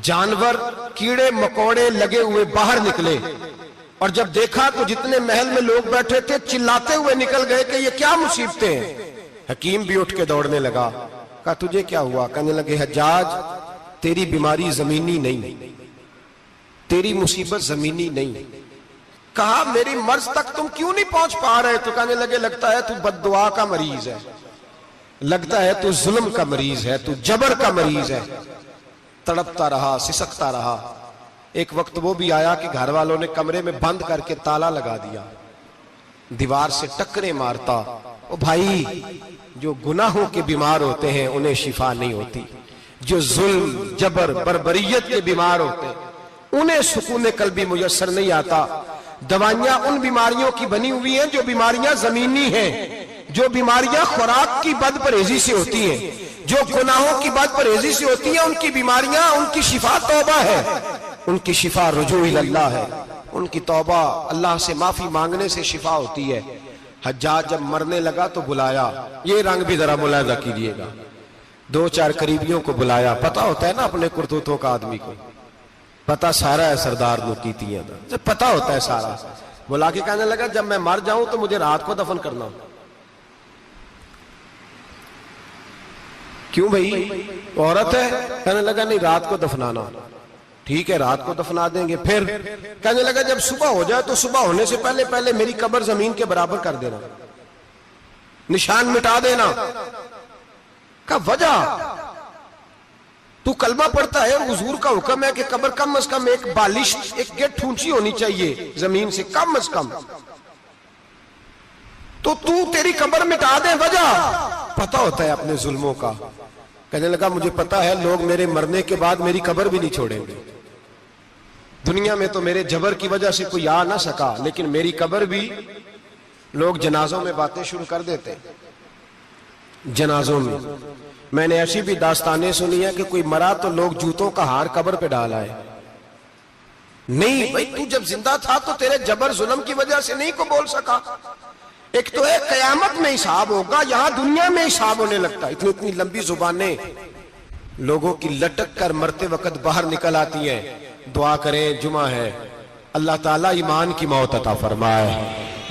Speaker 2: جانور، کیڑے مکوڑے لگے ہوئے باہر نکلے، اور جب دیکھا تو جتنے محل میں لوگ بیٹھے تھے چلاتے ہوئے نکل گئے کہ یہ کیا مصیبتیں ہیں۔ حکیم بھی اٹھ کے دوڑنے لگا، کہا تجھے کیا ہوا؟ کہنے لگے حجاج تیری بیماری زمینی نہیں، تیری مصیبت زمینی نہیں۔ کہا میری مرض تک تم کیوں نہیں پہنچ پا رہے؟ تو کہنے لگے لگتا ہے تو بد دعا کا مریض ہے، لگتا ہے تو ظلم کا مریض ہے، تو جبر کا مریض ہے۔ تڑپتا رہا، سسکتا رہا۔ ایک وقت وہ بھی آیا کہ گھر والوں نے کمرے میں بند کر کے تالا لگا دیا، دیوار سے ٹکرے مارتا۔ او بھائی، جو گناہوں کے بیمار ہوتے ہیں انہیں شفا نہیں ہوتی، جو ظلم، جبر، بربریت کے بیمار ہوتے ہیں انہیں سکون قلبی میسر نہیں آتا۔ دوائیاں ان بیماریوں کی بنی ہوئی ہیں جو بیماریاں زمینی ہیں، جو بیماریاں خوراک کی بد پرہیزی سے ہوتی ہیں، جو گناہوں کی بد پرہیزی سے ہوتی ہیں، ان کی بیماریاں، ان کی شفا توبہ ہے، ان کی شفا رجوع اللہ ہے، ان کی توبہ، اللہ سے معافی مانگنے سے شفا ہوتی ہے۔ حجاج جب مرنے لگا تو بلایا، یہ رنگ بھی ذرا ملاحظہ کیجئے گا، دو چار قریبیوں کو بلایا، پتہ ہوتا ہے نا اپنے کرتوتوں کا آدمی کو، پتہ سارا ہے سردار لوکیتی ہے، پتہ ہوتا ہے سارا۔ بلا کے کہنے لگا جب میں مر جاؤں تو مجھے رات کو دفن کرنا۔ کیوں بھائی، عورت ہے؟ کہنے لگا نہیں، رات کو دفنانا۔ ٹھیک ہے، رات کو دفنا دیں گے۔ پھر کہنے لگا جب صبح ہو جائے تو صبح ہونے سے پہلے پہلے میری قبر زمین کے برابر کر دینا، نشان مٹا دینا۔ کہا وجہ؟ تو کلمہ پڑھتا ہے، حضور کا حکم ہے کہ قبر کم از کم ایک بالش، ایک گٹ اونچی ہونی چاہیے زمین سے، کم از کم، تو تیری قبر مٹا دے، وجہ؟ پتہ ہوتا ہے اپنے ظلموں کا۔ کہنے لگا مجھے پتا ہے لوگ میرے مرنے کے بعد میری قبر بھی نہیں چھوڑیں گے. دنیا میں تو میرے جبر کی وجہ سے کوئی آ نہ سکا، لیکن میری قبر بھی لوگ جنازوں میں باتیں شروع کر دیتے. جنازوں میں نے ایسی بھی داستانیں سنی ہیں کہ کوئی مرا تو لوگ جوتوں کا ہار قبر پہ ڈال آئے. نہیں بھائی، تو جب زندہ تھا تو تیرے جبر ظلم کی وجہ سے نہیں کو بول سکا. ایک تو ہے قیامت میں حساب ہوگا، یہاں دنیا میں حساب ہونے لگتا. اتنی لمبی زبانیں لوگوں کی لٹک کر مرتے وقت باہر نکل آتی ہیں. دعا کریں، جمعہ ہے، اللہ تعالیٰ ایمان کی موت عطا فرمائے.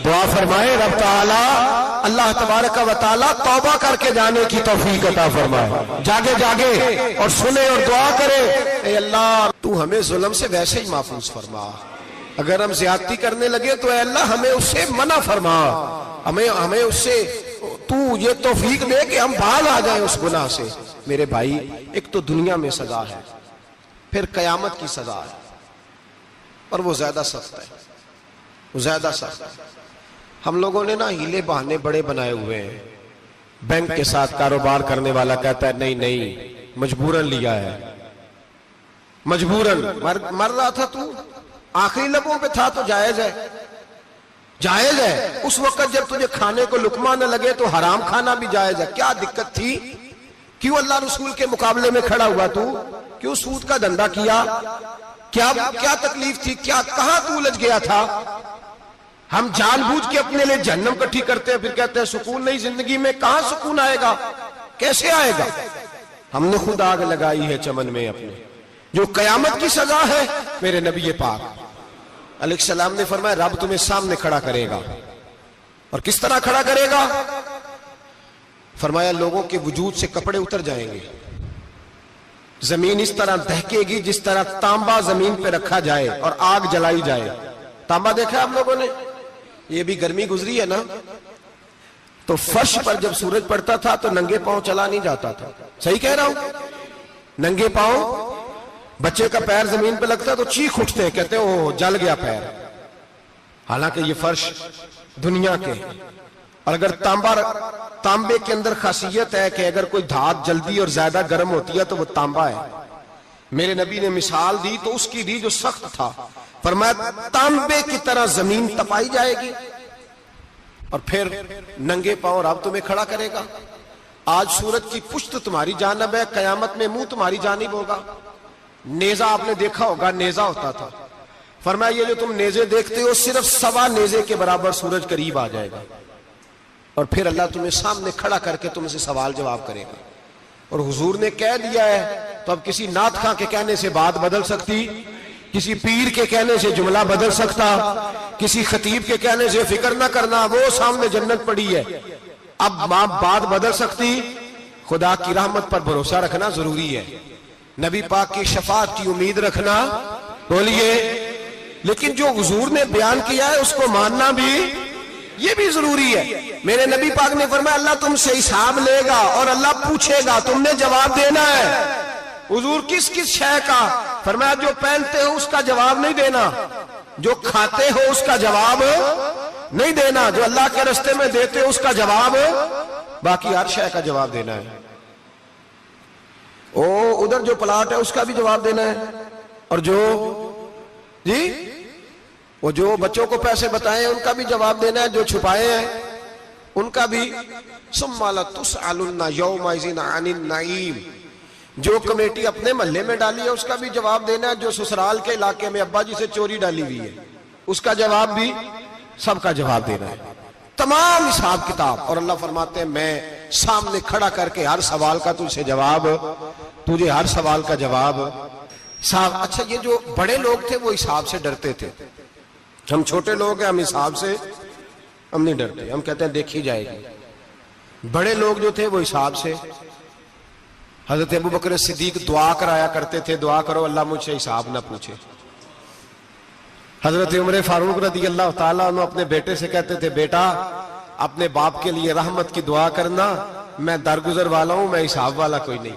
Speaker 2: دعا فرمائے رب تعالیٰ اللہ تبارک و تعالیٰ توبہ کر کے جانے کی توفیق عطا فرمائے. جاگے جاگے اور سنے اور دعا کرے، اے اللہ تو ہمیں ظلم سے ویسے ہی محفوظ فرما. اگر ہم زیادتی کرنے لگے تو اے اللہ ہمیں اس سے منع فرما. ہمیں اس سے تو یہ توفیق دے کہ ہم باز آ جائیں اس گناہ سے. میرے بھائی، ایک تو دنیا میں سزا ہے، پھر قیامت کی سزا ہے، اور وہ زیادہ سخت ہے. وہ زیادہ سخت ہے. ہم لوگوں نے نا ہیلے بہانے بڑے بنائے ہوئے ہیں. بینک کے ساتھ کاروبار کرنے والا کہتا ہے نہیں مجبوراً لیا ہے، مجبوراً. مر رہا تھا تو آخری لبوں پہ تھا تو جائز ہے، جائز ہے. اس وقت جب تجھے کھانے کو لقمہ نہ لگے تو حرام کھانا بھی جائز ہے. کیا دقت تھی؟ کیوں اللہ رسول کے مقابلے میں کھڑا ہوا تو؟ کیوں سود کا دھندا کیا؟ کیا تکلیف تھی؟ کہاں تو الجھ گیا تھا؟ ہم جان بوجھ کے اپنے لیے جہنم کٹھی کرتے ہیں، پھر کہتے ہیں سکون نہیں زندگی میں. کہاں سکون آئے گا؟ کیسے آئے گا؟ ہم نے خود آگ لگائی ہے چمن میں اپنے. جو قیامت کی سزا ہے، میرے نبی پاک علیہ السلام نے فرمایا رب تمہیں سامنے کھڑا کرے گا. اور کس طرح کھڑا کرے گا؟ فرمایا لوگوں کے وجود سے کپڑے اتر جائیں گے، زمین اس طرح دہکے گی جس طرح تانبا زمین پہ رکھا جائے اور آگ جلائی جائے. تانبا دیکھا آپ لوگوں نے؟ یہ بھی گرمی گزری ہے نا، تو فرش پر جب سورج پڑتا تھا تو ننگے پاؤں چلا نہیں جاتا تھا. صحیح کہہ رہا ہوں؟ ننگے پاؤں، بچے کا پیر زمین پہ لگتا ہے تو چیخ اٹھتے ہیں، کہتے ہیں اوہ جل گیا پیر. حالانکہ یہ فرش دنیا کے. اور اگر تانبے کے اندر خاصیت ہے کہ اگر کوئی دھات جلدی اور زیادہ گرم ہوتی ہے تو وہ تانبا ہے. میرے نبی نے مثال دی تو اس کی دی جو سخت تھا. فرمایا تانبے کی طرح زمین تپائی جائے گی اور پھر ننگے پاؤں رب تمہیں کھڑا کرے گا. آج سورج کی پشت تمہاری جانب ہے، قیامت میں منہ تمہاری جانب ہوگا. نیزہ آپ نے دیکھا ہوگا، نیزہ ہوتا تھا. فرمایا یہ جو تم نیزے دیکھتے ہو صرف 1.25 نیزے کے برابر سورج قریب آ جائے گا، اور پھر اللہ تمہیں سامنے کھڑا کر کے تم سے سوال جواب کرے گا. اور حضور نے کہہ دیا ہے تو اب کسی نعت خواں کے کہنے سے بات بدل سکتی، کسی پیر کے کہنے سے جملہ بدل سکتا، کسی خطیب کے کہنے سے فکر نہ کرنا وہ سامنے جنت پڑی ہے، اب بات بدل سکتی؟ خدا کی رحمت پر بھروسہ رکھنا ضروری ہے، نبی پاک کی شفاعت کی امید رکھنا. بولیے. لیکن جو حضور نے بیان کیا ہے اس کو ماننا بھی یہ بھی ضروری ہے. میرے نبی پاک نے فرمایا اللہ تم سے حساب لے گا اور اللہ پوچھے گا، تم نے جواب دینا ہے. حضور کس شے کا؟ فرمایا جو پہنتے ہو اس کا جواب نہیں دینا، جو کھاتے ہو اس کا جواب نہیں دینا، جو اللہ کے رستے میں دیتے ہو اس کا جواب، باقی ہر شے کا جواب دینا ہے. ادھر جو پلاٹ ہے اس کا بھی جواب دینا ہے، اور وہ جو بچوں کو پیسے بتائے ان کا بھی جواب دینا ہے، جو چھپائے ہیں ان کا بھی. ثم لتسألن یومئذ عن النعیم. جو کمیٹی اپنے محلے میں ڈالی ہے اس کا بھی جواب دینا ہے، جو سسرال کے علاقے میں ابا جی سے چوری ڈالی ہوئی ہے اس کا جواب بھی، سب کا جواب دینا ہے، تمام حساب کتاب. اور اللہ فرماتے ہیں میں سامنے کھڑا کر کے ہر سوال کا تجھے ہر سوال کا جواب. اچھا یہ جو بڑے لوگ تھے وہ حساب سے ڈرتے تھے، ہم چھوٹے لوگ ہیں ہم حساب سے ہم نہیں ڈرتے، ہم کہتے ہیں دیکھی جائے گی. بڑے لوگ جو تھے وہ حساب سے. حضرت ابوبکر صدیق دعا کرایا کرتے تھے، دعا کرو اللہ مجھ سے حساب نہ پوچھے. حضرت عمر فاروق رضی اللہ تعالیٰ عنہ اپنے بیٹے سے کہتے تھے بیٹا اپنے باپ کے لیے رحمت کی دعا کرنا، میں درگزر والا ہوں، میں حساب والا کوئی نہیں.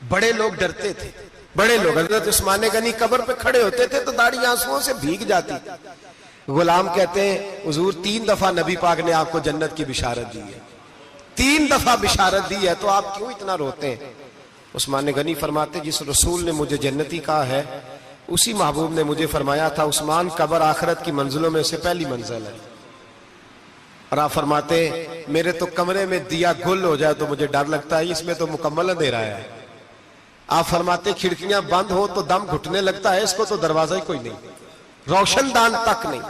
Speaker 2: بڑے لوگ ڈرتے تھے، بڑے لوگ. حضرت عثمان غنی قبر پہ کھڑے ہوتے تھے تو داڑھی آنسوؤں سے بھیگ جاتی. غلام کہتے ہیں حضور 3 دفعہ نبی پاک نے آپ کو جنت کی بشارت دی ہے، 3 دفعہ بشارت دی ہے، تو آپ کیوں اتنا روتے ہیں؟ عثمان غنی فرماتے جس رسول نے مجھے جنتی کہا ہے اسی محبوب نے مجھے فرمایا تھا عثمان قبر آخرت کی منزلوں میں سے پہلی منزل ہے. اور آپ فرماتے میرے تو کمرے میں دیا گل ہو جائے تو مجھے ڈر لگتا ہے، اس میں تو مکمل اندھیرا ہے. آپ فرماتے کھڑکیاں بند ہو تو دم گھٹنے لگتا ہے، اس کو تو دروازہ ہی کوئی نہیں، روشن دان تک نہیں.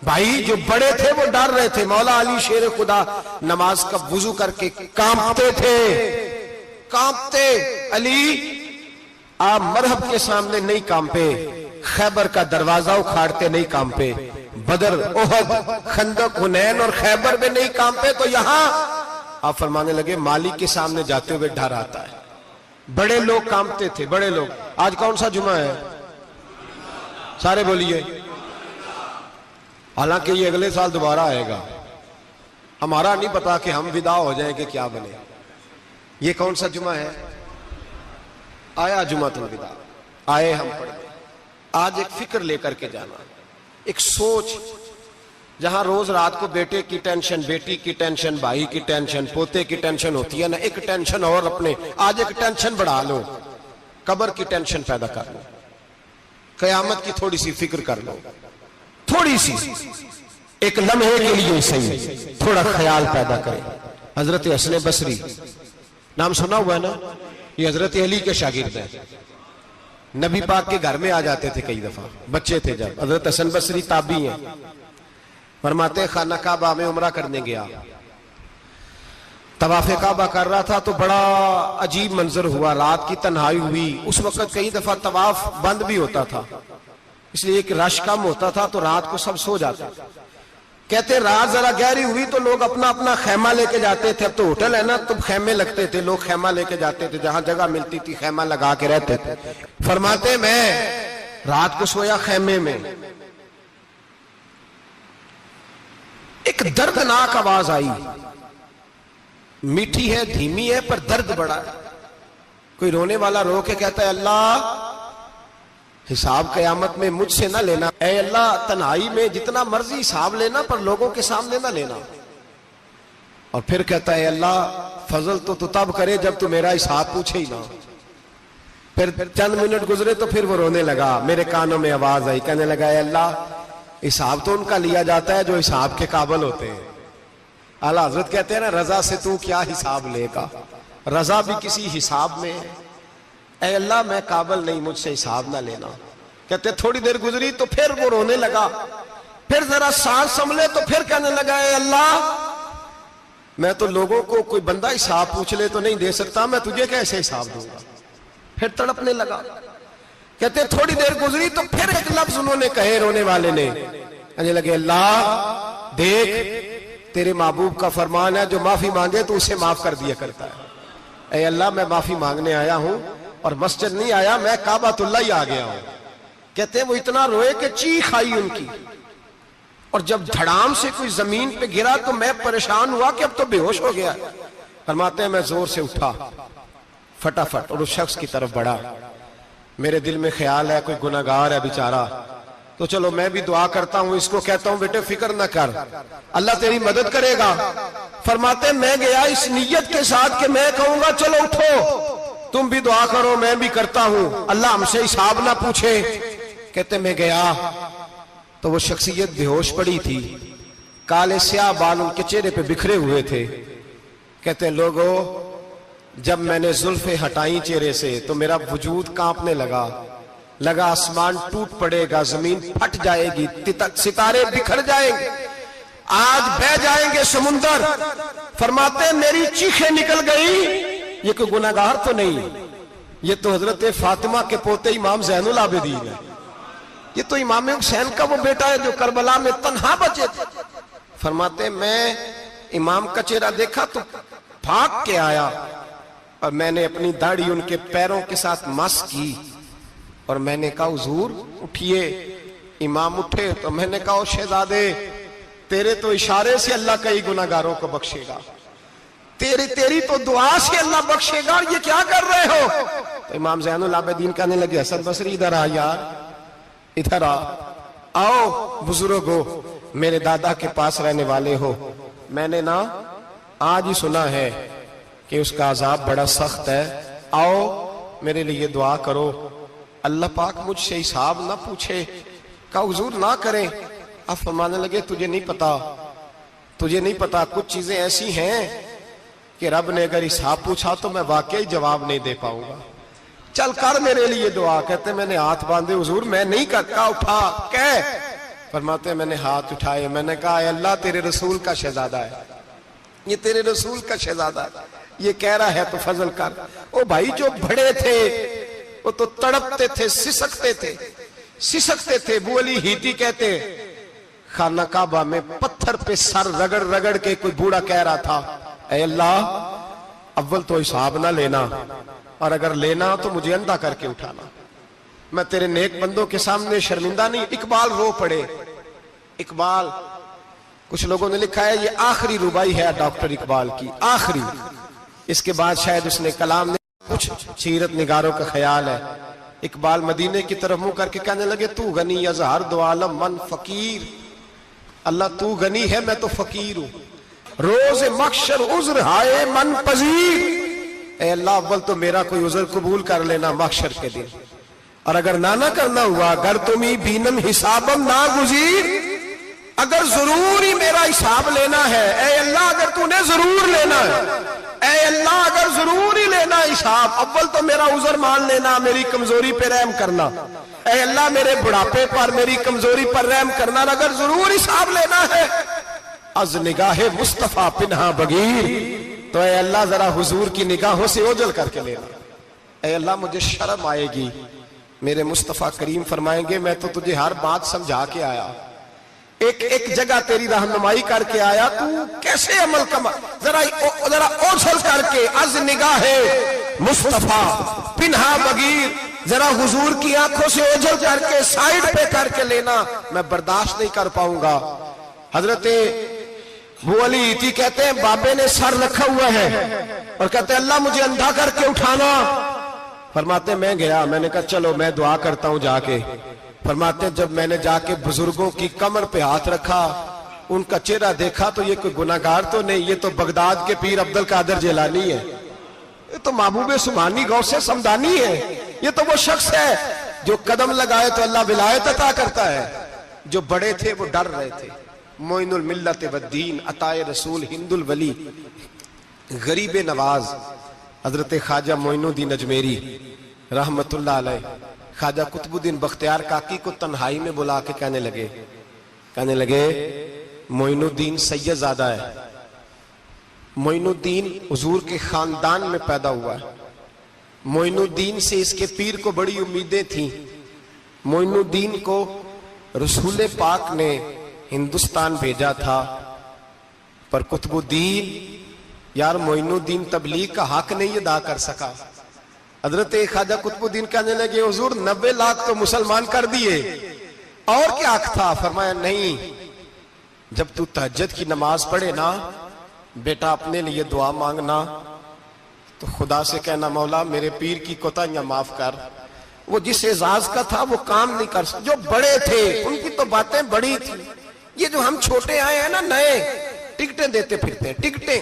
Speaker 2: بھائی جو بڑے تھے وہ ڈر رہے تھے. مولا علی شیر خدا نماز کا وضو کر کے کانپتے تھے، کانپتے. علی آپ مرحب کے سامنے نہیں کانپے، خیبر کا دروازہ اکھاڑتے نہیں کانپے، بدر احد خندق حنین اور خیبر میں نہیں کانپے، تو یہاں آپ فرمانے لگے مالک کے سامنے جاتے ہوئے ڈر آتا ہے. بڑے لوگ کانپتے تھے، بڑے لوگ. آج کون سا جمعہ ہے؟ سارے بولیے. حالانکہ یہ اگلے سال دوبارہ آئے گا، ہمارا نہیں پتا کہ ہم ودا ہو جائیں کہ کیا بنے. یہ کون سا جمعہ ہے؟ آیا جمعۃ الوداع، آئے ہم پڑھ گئے. آج ایک فکر لے کر کے جانا، ایک سوچ. جہاں روز رات کو بیٹے کی ٹینشن، بیٹی کی ٹینشن، بھائی کی ٹینشن، پوتے کی ٹینشن ہوتی ہے نا، ایک ٹینشن اور اپنے آج ایک ٹینشن بڑھا لو، قبر کی ٹینشن پیدا کر لو، قیامت کی تھوڑی سی فکر کر لو، تھوڑی سی ایک لمحے کے لیے صحیح تھوڑا خیال پیدا کرے. حضرت حسن بصری نام سنا ہوا ہے نا، یہ حضرت علی کے شاگرد ہیں. نبی پاک کے گھر میں آ جاتے تھے کئی دفعہ، بچے تھے جب. حضرت حسن بصری تابعی ہیں. فرماتے خانہ کعبہ میں عمرہ کرنے گیا، طواف کعبہ کر رہا تھا تو بڑا عجیب منظر ہوا. رات کی تنہائی ہوئی. اس وقت کئی دفعہ طواف بند بھی ہوتا تھا، اس لیے کہ رش کم ہوتا تھا تو رات کو سب سو جاتے. کہتے رات ذرا گہری ہوئی تو لوگ اپنا اپنا خیمہ لے کے جاتے تھے. اب تو ہوٹل ہے نا تو خیمے لگتے تھے، لوگ خیمہ لے کے جاتے تھے، جہاں جگہ ملتی تھی خیمہ لگا کے رہتے تھے. فرماتے میں رات کو سویا خیمے میں، ایک دردناک آواز آئی. میٹھی ہے، دھیمی ہے، پر درد بڑا ہے. کوئی رونے والا رو کے کہتا ہے اللہ حساب قیامت میں مجھ سے نہ لینا، اے اللہ تنہائی میں جتنا مرضی حساب لینا پر لوگوں کے سامنے نہ لینا. اور پھر کہتا ہے اللہ فضل تو تب کرے جب تو میرا حساب پوچھے ہی نہ. پھر چند منٹ گزرے تو پھر وہ رونے لگا. میرے کانوں میں آواز آئی، کہنے لگا اے اللہ حساب تو ان کا لیا جاتا ہے جو حساب کے قابل ہوتے ہیں. اعلیٰ حضرت کہتے ہیں نا رضا سے تو کیا حساب لے گا، رضا بھی کسی حساب میں ہے. اے اللہ میں قابل نہیں، مجھ سے حساب نہ لینا. کہتے تھوڑی دیر گزری تو پھر وہ رونے لگا. پھر ذرا سانس سنبھلے تو پھر کہنے لگا اے اللہ میں تو لوگوں کو کوئی بندہ حساب پوچھ لے تو نہیں دے سکتا، میں تجھے کیسے حساب دوں گا. پھر تڑپنے لگا. کہتے تھوڑی دیر گزری تو پھر ایک لفظ انہوں نے کہے رونے والے نے، کہنے لگے اللہ دیکھ تیرے محبوب کا فرمان ہے جو معافی مانگے تو اسے معاف کر دیا کرتا ہے. اے اللہ میں معافی مانگنے آیا ہوں اور مسجد نہیں آیا، میں کعبۃ اللہ ہی آ گیا ہوں. کہتے ہیں وہ اتنا روئے کہ چیخ آئی ان کی. اور جب دھڑام سے کوئی زمین پہ گرا تو میں پریشان ہوا کہ اب تو بے ہوش ہو گیا. فرماتے ہیں میں زور سے اٹھا فٹافٹ اور اس شخص کی طرف بڑھا. میرے دل میں خیال ہے کوئی گناہگار ہے بیچارہ، تو چلو میں بھی دعا کرتا ہوں. اس کو کہتا ہوں بیٹے فکر نہ کر، اللہ تیری مدد کرے گا. فرماتے ہیں میں گیا اس نیت کے ساتھ کہ میں کہوں گا چلو اٹھو تم بھی دعا کرو میں بھی کرتا ہوں، اللہ ہم سے حساب نہ پوچھے. کہتے میں گیا تو وہ شخصیت بے ہوش پڑی تھی، کالے سیاہ بال ان کے چہرے پہ بکھرے ہوئے تھے. کہتے ہیں لوگوں جب میں نے زلفیں ہٹائیں چہرے سے تو میرا وجود کانپنے لگا آسمان ٹوٹ پڑے گا، زمین پھٹ جائے گی، ستارے بکھر جائیں گے، آج بہ جائیں گے سمندر. فرماتے ہیں میری چیخیں نکل گئی. یہ کوئی گناہگار تو نہیں، یہ تو حضرت فاطمہ کے پوتے امام زین العابدین ہے. یہ تو امام حسین کا وہ بیٹا ہے جو کربلا میں تنہا بچے تھے. فرماتے ہیں میں امام کا چہرہ دیکھا تو بھاگ کے آیا اور میں نے اپنی داڑھی ان کے پیروں کے ساتھ مس کی اور میں نے کہا حضور اٹھئے. امام اٹھے تو میں نے کہا شہزادے تیرے تو اشارے سے اللہ کئی گناہگاروں کو بخشے گا، تیری تو دعا سے اللہ بخشے گا، یہ کیا کر رہے ہو؟ تو امام زین العابدین کہنے لگے حسن بصری ادھر آ یار، ادھر آؤ بزرگو، میرے دادا کے پاس رہنے والے ہو. میں نے آج ہی سنا ہے کہ اس کا عذاب بڑا سخت ہے. آؤ میرے لیے دعا کرو، اللہ پاک مجھ سے حساب نہ پوچھے، کہا حضور نہ کریں۔ اب فرمانے لگے تجھے نہیں پتا کچھ چیزیں ایسی ہیں کہ رب نے اگر حساب پوچھا تو میں واقعی جواب نہیں دے پاؤں گا، چل کر میرے لیے دعا۔ کہتے میں نے ہاتھ باندھے، حضور میں نہیں کرتا، اٹھا کہہ۔ فرماتے میں نے ہاتھ اٹھائے، میں نے کہا اے اللہ تیرے رسول کا شہزادہ ہے، یہ تیرے رسول کا شہزادہ ہے، یہ کہہ رہا ہے تو فضل کر۔ او بھائی جو بڑے تھے وہ تو تڑپتے تھے، سسکتے تھے۔ ابو علی ہیتی کہتے خانہ کعبہ میں پتھر پہ سر رگڑ رگڑ کے کوئی بوڑھا کہہ رہا تھا اے اللہ اول تو حساب نہ لینا، اور اگر لینا تو مجھے اندھا کر کے اٹھانا، میں تیرے نیک بندوں کے سامنے شرمندہ نہیں۔ اقبال رو پڑے، اقبال کچھ لوگوں نے لکھا ہے یہ آخری ربائی ہے ڈاکٹر اقبال کی، آخری، اس کے بعد شاید اس نے کلام نے کچھ سیرت نگاروں کا خیال ہے۔ اقبال مدینے کی طرف منہ کر کے کہنے لگے تو غنی از ہر دو عالم من فقیر، اللہ تو غنی ہے میں تو فقیر ہوں، روز محشر عذر ہائے من پذیر، اے اللہ اول تو میرا کوئی عذر قبول کر لینا محشر کے دن، اور اگر نہ کرنا ہوا اگر تمہیں بینم حسابم نہ گزیر، اگر ضرور ہی میرا حساب لینا ہے، اے اللہ اگر تو نے ضرور لینا ہے، اے اللہ اگر ضرور ہی لینا حساب، اول تو میرا عذر مان لینا، میری کمزوری پہ رحم کرنا، اے اللہ میرے بڑھاپے پر میری کمزوری پر رحم کرنا، اگر ضرور حساب لینا ہے از نگاہ مصطفیٰ پنہا بغیر، تو اے اللہ ذرا حضور کی نگاہوں سے اوجھل کر کے لینا، اے اللہ مجھے شرم آئے گی۔ میرے مصطفیٰ کریم فرمائیں گے میں تو تجھے ہر بات سمجھا کے آیا، ایک جگہ تیری رہنمائی کر کے آیا، تو کیسے عمل کما، ذرا اوجھل کر کے از نگاہ مصطفیٰ پنہا بغیر، ذرا حضور کی آنکھوں سے اوجھل کر کے سائیڈ پہ کر کے لینا، میں برداشت نہیں کر پاؤں گا۔ حضرت ابو علی ایتی کہتے ہیں بابے نے سر رکھا ہوا ہے اور کہتے ہیں اللہ مجھے اندھا کر کے اٹھانا، فرماتے میں گیا، میں نے کہا چلو میں دعا کرتا ہوں جا کے۔ فرماتے جب میں نے جا کے بزرگوں کی کمر پہ ہاتھ رکھا، ان کا چہرہ دیکھا تو یہ کوئی گناہگار تو نہیں، یہ تو بغداد کے پیر عبد القادر جیلانی ہے، یہ تو محبوب سبحانی غوث سمدانی ہے، یہ تو وہ شخص ہے جو قدم لگائے تو اللہ ولایت عطا کرتا ہے۔ جو بڑے تھے وہ ڈر رہے تھے، معین الملت والدین عطائے رسول ہند الولی غریب نواز حضرت خواجہ معین الدین اجمیری رحمت اللہ علیہ، خواجہ قطب الدین بختیار کاکی کو تنہائی میں بلا کے کہنے لگے معین الدین سید زادہ ہے، معین الدین حضور کے خاندان میں پیدا ہوا ہے، معین الدین سے اس کے پیر کو بڑی امیدیں تھیں، معین الدین کو رسول پاک نے ہندوستان بھیجا تھا، پر قطب الدین یار معین الدین تبلیغ کا حق نہیں ادا کر سکا۔ حضرت خواجہ قطب الدین کہنے لگے حضور 90 لاکھ تو مسلمان کر دیے، اور کیا حق تھا؟ فرمایا نہیں، جب تو تہجد کی نماز پڑھے نا بیٹا اپنے لیے دعا مانگنا تو خدا سے کہنا مولا میرے پیر کی کوتاہیاں معاف کر، وہ جس اعزاز کا تھا وہ کام نہیں کر سکتا، جو بڑے تھے ان کی تو باتیں بڑی تھی، یہ جو ہم چھوٹے آئے ہیں نا نئے ٹکٹیں دیتے پھرتے ہیں، ٹکٹیں،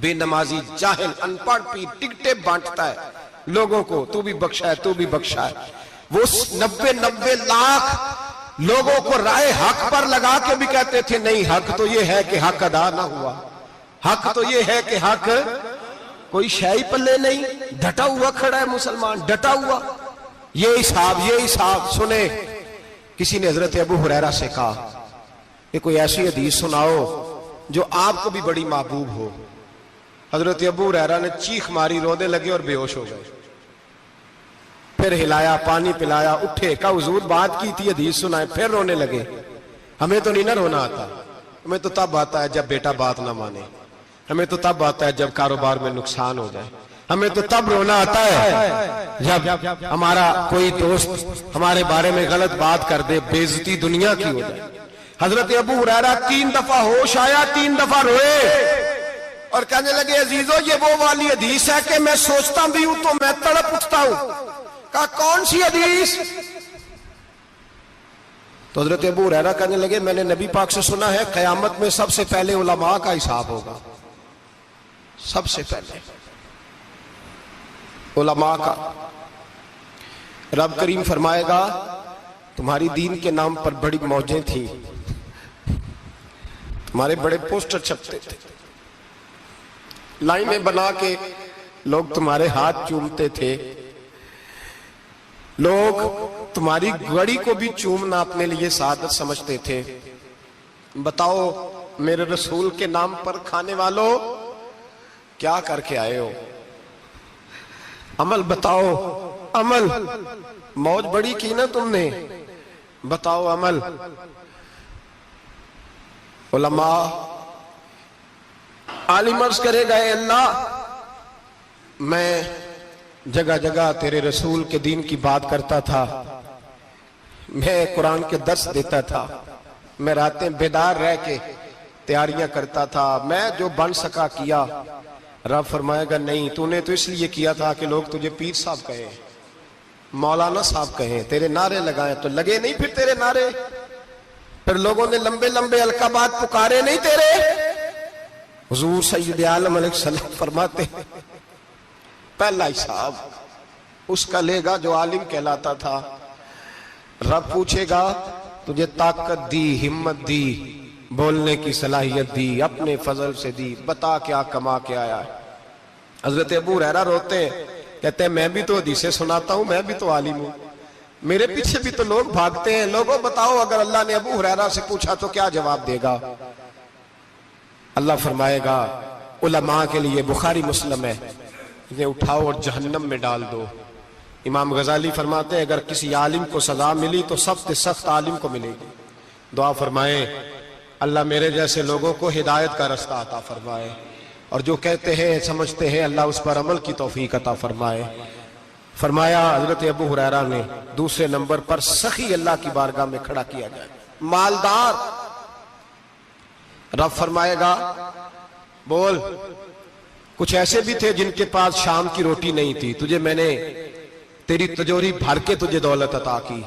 Speaker 2: بے نمازی جاہل ان پڑھ پیر ٹکٹیں بانٹتا ہے لوگوں کو، تو بھی بخشا ہے تو بھی بخشا ہے، وہ 90 لاکھ لوگوں کو رائے حق پر لگا کے بھی کہتے تھے نہیں حق تو یہ ہے کہ حق ادا نہ ہوا، حق تو یہ ہے کہ حق، کوئی شے پلے نہیں، ڈٹا ہوا کھڑا ہے مسلمان، ڈٹا ہوا، یہ حساب سنے۔ کسی نے حضرت ابو ہریرہ سے کہا کہ کوئی ایسی حدیث سناؤ جو آپ کو بھی بڑی محبوب ہو۔ حضرت ابو ہریرہ نے چیخ ماری، رونے لگے اور بے ہوش ہو گئے، پھر ہلایا پانی پلایا، اٹھے، کہا حضور بات کی تھی حدیث سنائے، پھر رونے لگے۔ ہمیں تو نہیں نہ رونا آتا، ہمیں تو تب آتا ہے جب بیٹا بات نہ مانے، ہمیں تو تب آتا ہے جب کاروبار میں نقصان ہو جائے، ہمیں تو تب رونا آتا ہے جب ہمارا کوئی دوست ہمارے بارے میں غلط بات کر دے، بے عزتی دنیا کی ہو جائے۔ حضرت ابو ہریرہ 3 دفعہ ہوش آیا، 3 دفعہ روئے اور کہنے لگے عزیزو یہ وہ والی حدیث ہے کہ میں سوچتا بھی ہوں تو میں تڑپ اٹھتا ہوں۔ کہا کون سی حدیث؟ تو حضرت ابو ہریرہ کہنے لگے میں نے نبی پاک سے سنا ہے قیامت میں سب سے پہلے علماء کا حساب ہوگا، سب سے پہلے۔ علماء کا. رب کریم فرمائے گا تمہاری دین کے نام پر بڑی موجیں تھیں، تمہارے بڑے پوسٹر چھپتے تھے، لائنیں بنا کے لوگ تمہارے ہاتھ چومتے تھے، لوگ تمہاری گڑی کو بھی چومنا اپنے لیے سعادت سمجھتے تھے. بتاؤ میرے رسول کے نام پر کھانے والوں کیا کر کے آئے ہو؟ عمل بتاؤ، عمل. موج بڑی کی نا تم نے، بتاؤ عمل. علماء عالم عرض کرے گا اے اللہ میں جگہ جگہ تیرے رسول کے دین کی بات کرتا تھا، میں قرآن کے درس دیتا تھا، میں راتیں بیدار رہ کے تیاریاں کرتا تھا، میں جو بن سکا کیا. رب فرمائے گا نہیں، تو نے تو اس لیے کیا تھا کہ لوگ تجھے پیر صاحب کہیں، مولانا صاحب کہیں، تیرے نعرے لگائیں، تو لگے نہیں پھر تیرے نعرے؟ پھر لوگوں نے لمبے لمبے القابات پکارے نہیں تیرے؟ حضور سید عالم علیہ السلام فرماتے پہلا حساب اس کا لے گا جو عالم کہلاتا تھا. رب پوچھے گا تجھے طاقت دی، ہمت دی، بولنے کی صلاحیت دی، اپنے فضل سے دی، بتا کیا کما کے آیا ہے. حضرت ابو ہریرہ روتے ہیں، کہتے ہیں میں بھی تو حدیثیں سناتا ہوں، میں بھی تو عالم ہوں، میرے پیچھے بھی تو لوگ بھاگتے ہیں. لوگوں بتاؤ اگر اللہ نے ابو ہریرہ سے پوچھا تو کیا جواب دے گا؟ اللہ فرمائے گا علماء کے لیے بخاری مسلم ہے، انہیں اٹھاؤ اور جہنم میں ڈال دو. امام غزالی فرماتے ہیں اگر کسی عالم کو سزا ملی تو سب سے سخت عالم کو ملے گی. دعا فرمائیں اللہ میرے جیسے لوگوں کو ہدایت کا رستہ عطا فرمائے، اور جو کہتے ہیں سمجھتے ہیں اللہ اس پر عمل کی توفیق عطا فرمائے. فرمایا حضرت ابو ہریرہ نے دوسرے نمبر پر سخی اللہ کی بارگاہ میں کھڑا کیا جائے، مالدار. رب فرمائے گا بول کچھ ایسے بھی تھے جن کے پاس شام کی روٹی نہیں تھی، تجھے میں نے تیری تجوری بھر کے تجھے دولت عطا کی،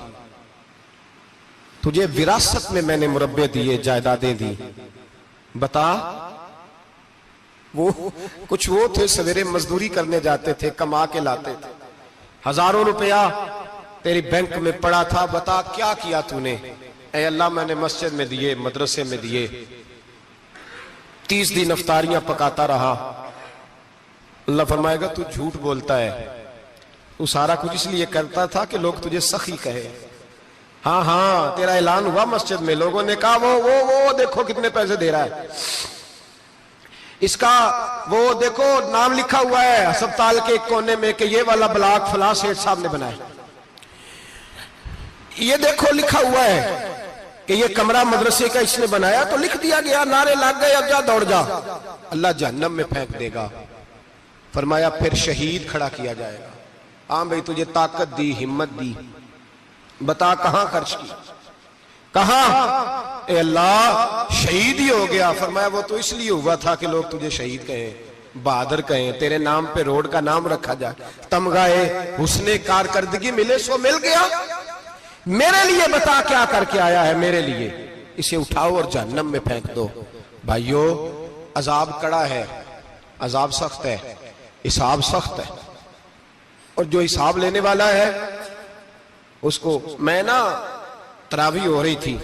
Speaker 2: تجھے وراثت میں نے مربے دیے، جائیدادیں دی. بتا وہ کچھ وہ تھے سویرے مزدوری کرنے جاتے تھے، کما کے لاتے تھے، ہزاروں روپیہ تیری بینک میں پڑا تھا، بتا کیا کیا تو نے؟ اے اللہ میں نے مسجد میں دیے، مدرسے میں دیے، 30 دن افطاریاں پکاتا رہا. اللہ فرمائے گا تو جھوٹ بولتا ہے، تو سارا کچھ اس لیے کرتا تھا کہ لوگ تجھے سخی کہے. ہاں ہاں تیرا اعلان ہوا مسجد میں، لوگوں نے کہا وہ دیکھو کتنے پیسے دے رہا ہے، اس کا وہ دیکھو نام لکھا ہوا ہے ہسپتال کے ایک کونے میں کہ یہ والا بلاک فلاں سیٹھ صاحب نے بنایا، یہ دیکھو لکھا ہوا ہے کہ یہ کمرہ مدرسے کا اس نے بنایا، تو لکھ دیا گیا، نعرے لگ گئے، اب جا دوڑ جا. اللہ جہنم میں پھینک دے گا. فرمایا پھر شہید کھڑا کیا جائے گا. ہاں بھئی تجھے طاقت دی، ہمت دی، بتا کہاں خرچ کی، کہاں؟ اے اللہ شہید ہی ہو گیا. فرمایا وہ تو اس لیے ہوا تھا کہ لوگ تجھے شہید کہیں، بہادر کہیں، تیرے نام پہ روڈ کا نام رکھا جائے، تمغائے حسن کارکردگی ملے سو مل گیا. میرے لیے بتا کیا کر کے آیا ہے میرے لیے؟ اسے اٹھاؤ اور جہنم میں پھینک دو. بھائیو عذاب کڑا ہے، عذاب سخت ہے، حساب سخت ہے، اور جو حساب لینے والا ہے اس کو میں نا تراویح ہو رہی تھی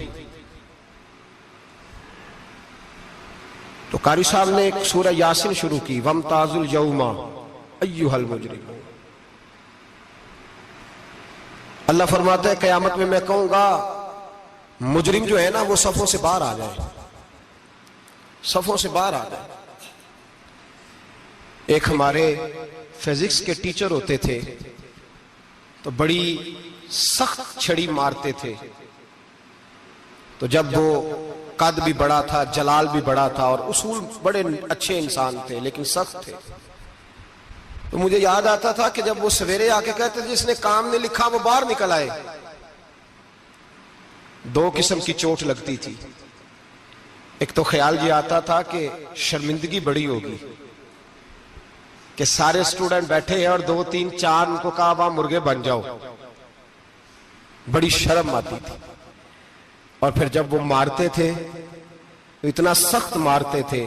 Speaker 2: تو قاری صاحب نے ایک سورہ یاسین شروع کی، وَامْتَازُوا الْيَوْمَ أَيُّهَا الْمُجْرِمُونَ. اللہ فرماتا ہے قیامت میں کہوں گا مجرم جو ہے نا وہ صفوں سے باہر آ جائے، صفوں سے باہر آ جائے. ایک ہمارے فزکس کے ٹیچر ہوتے تھے تو بڑی سخت چھڑی مارتے تھے، تو جب وہ قد بھی بڑا تھا، جلال بھی بڑا تھا، اور اصول بڑے اچھے انسان تھے لیکن سخت تھے، تو مجھے یاد آتا تھا کہ جب وہ سویرے آ کے کہتے جس نے کام نے لکھا وہ باہر نکل آئے. 2 قسم کی چوٹ لگتی تھی. ایک تو خیال یہ آتا تھا کہ شرمندگی بڑی ہوگی کہ سارے اسٹوڈنٹ بیٹھے ہیں اور 2 3 4 ان کو کہا وہاں مرغے بن جاؤ، بڑی شرم آتی تھی. اور پھر جب وہ مارتے تھے تو اتنا سخت مارتے تھے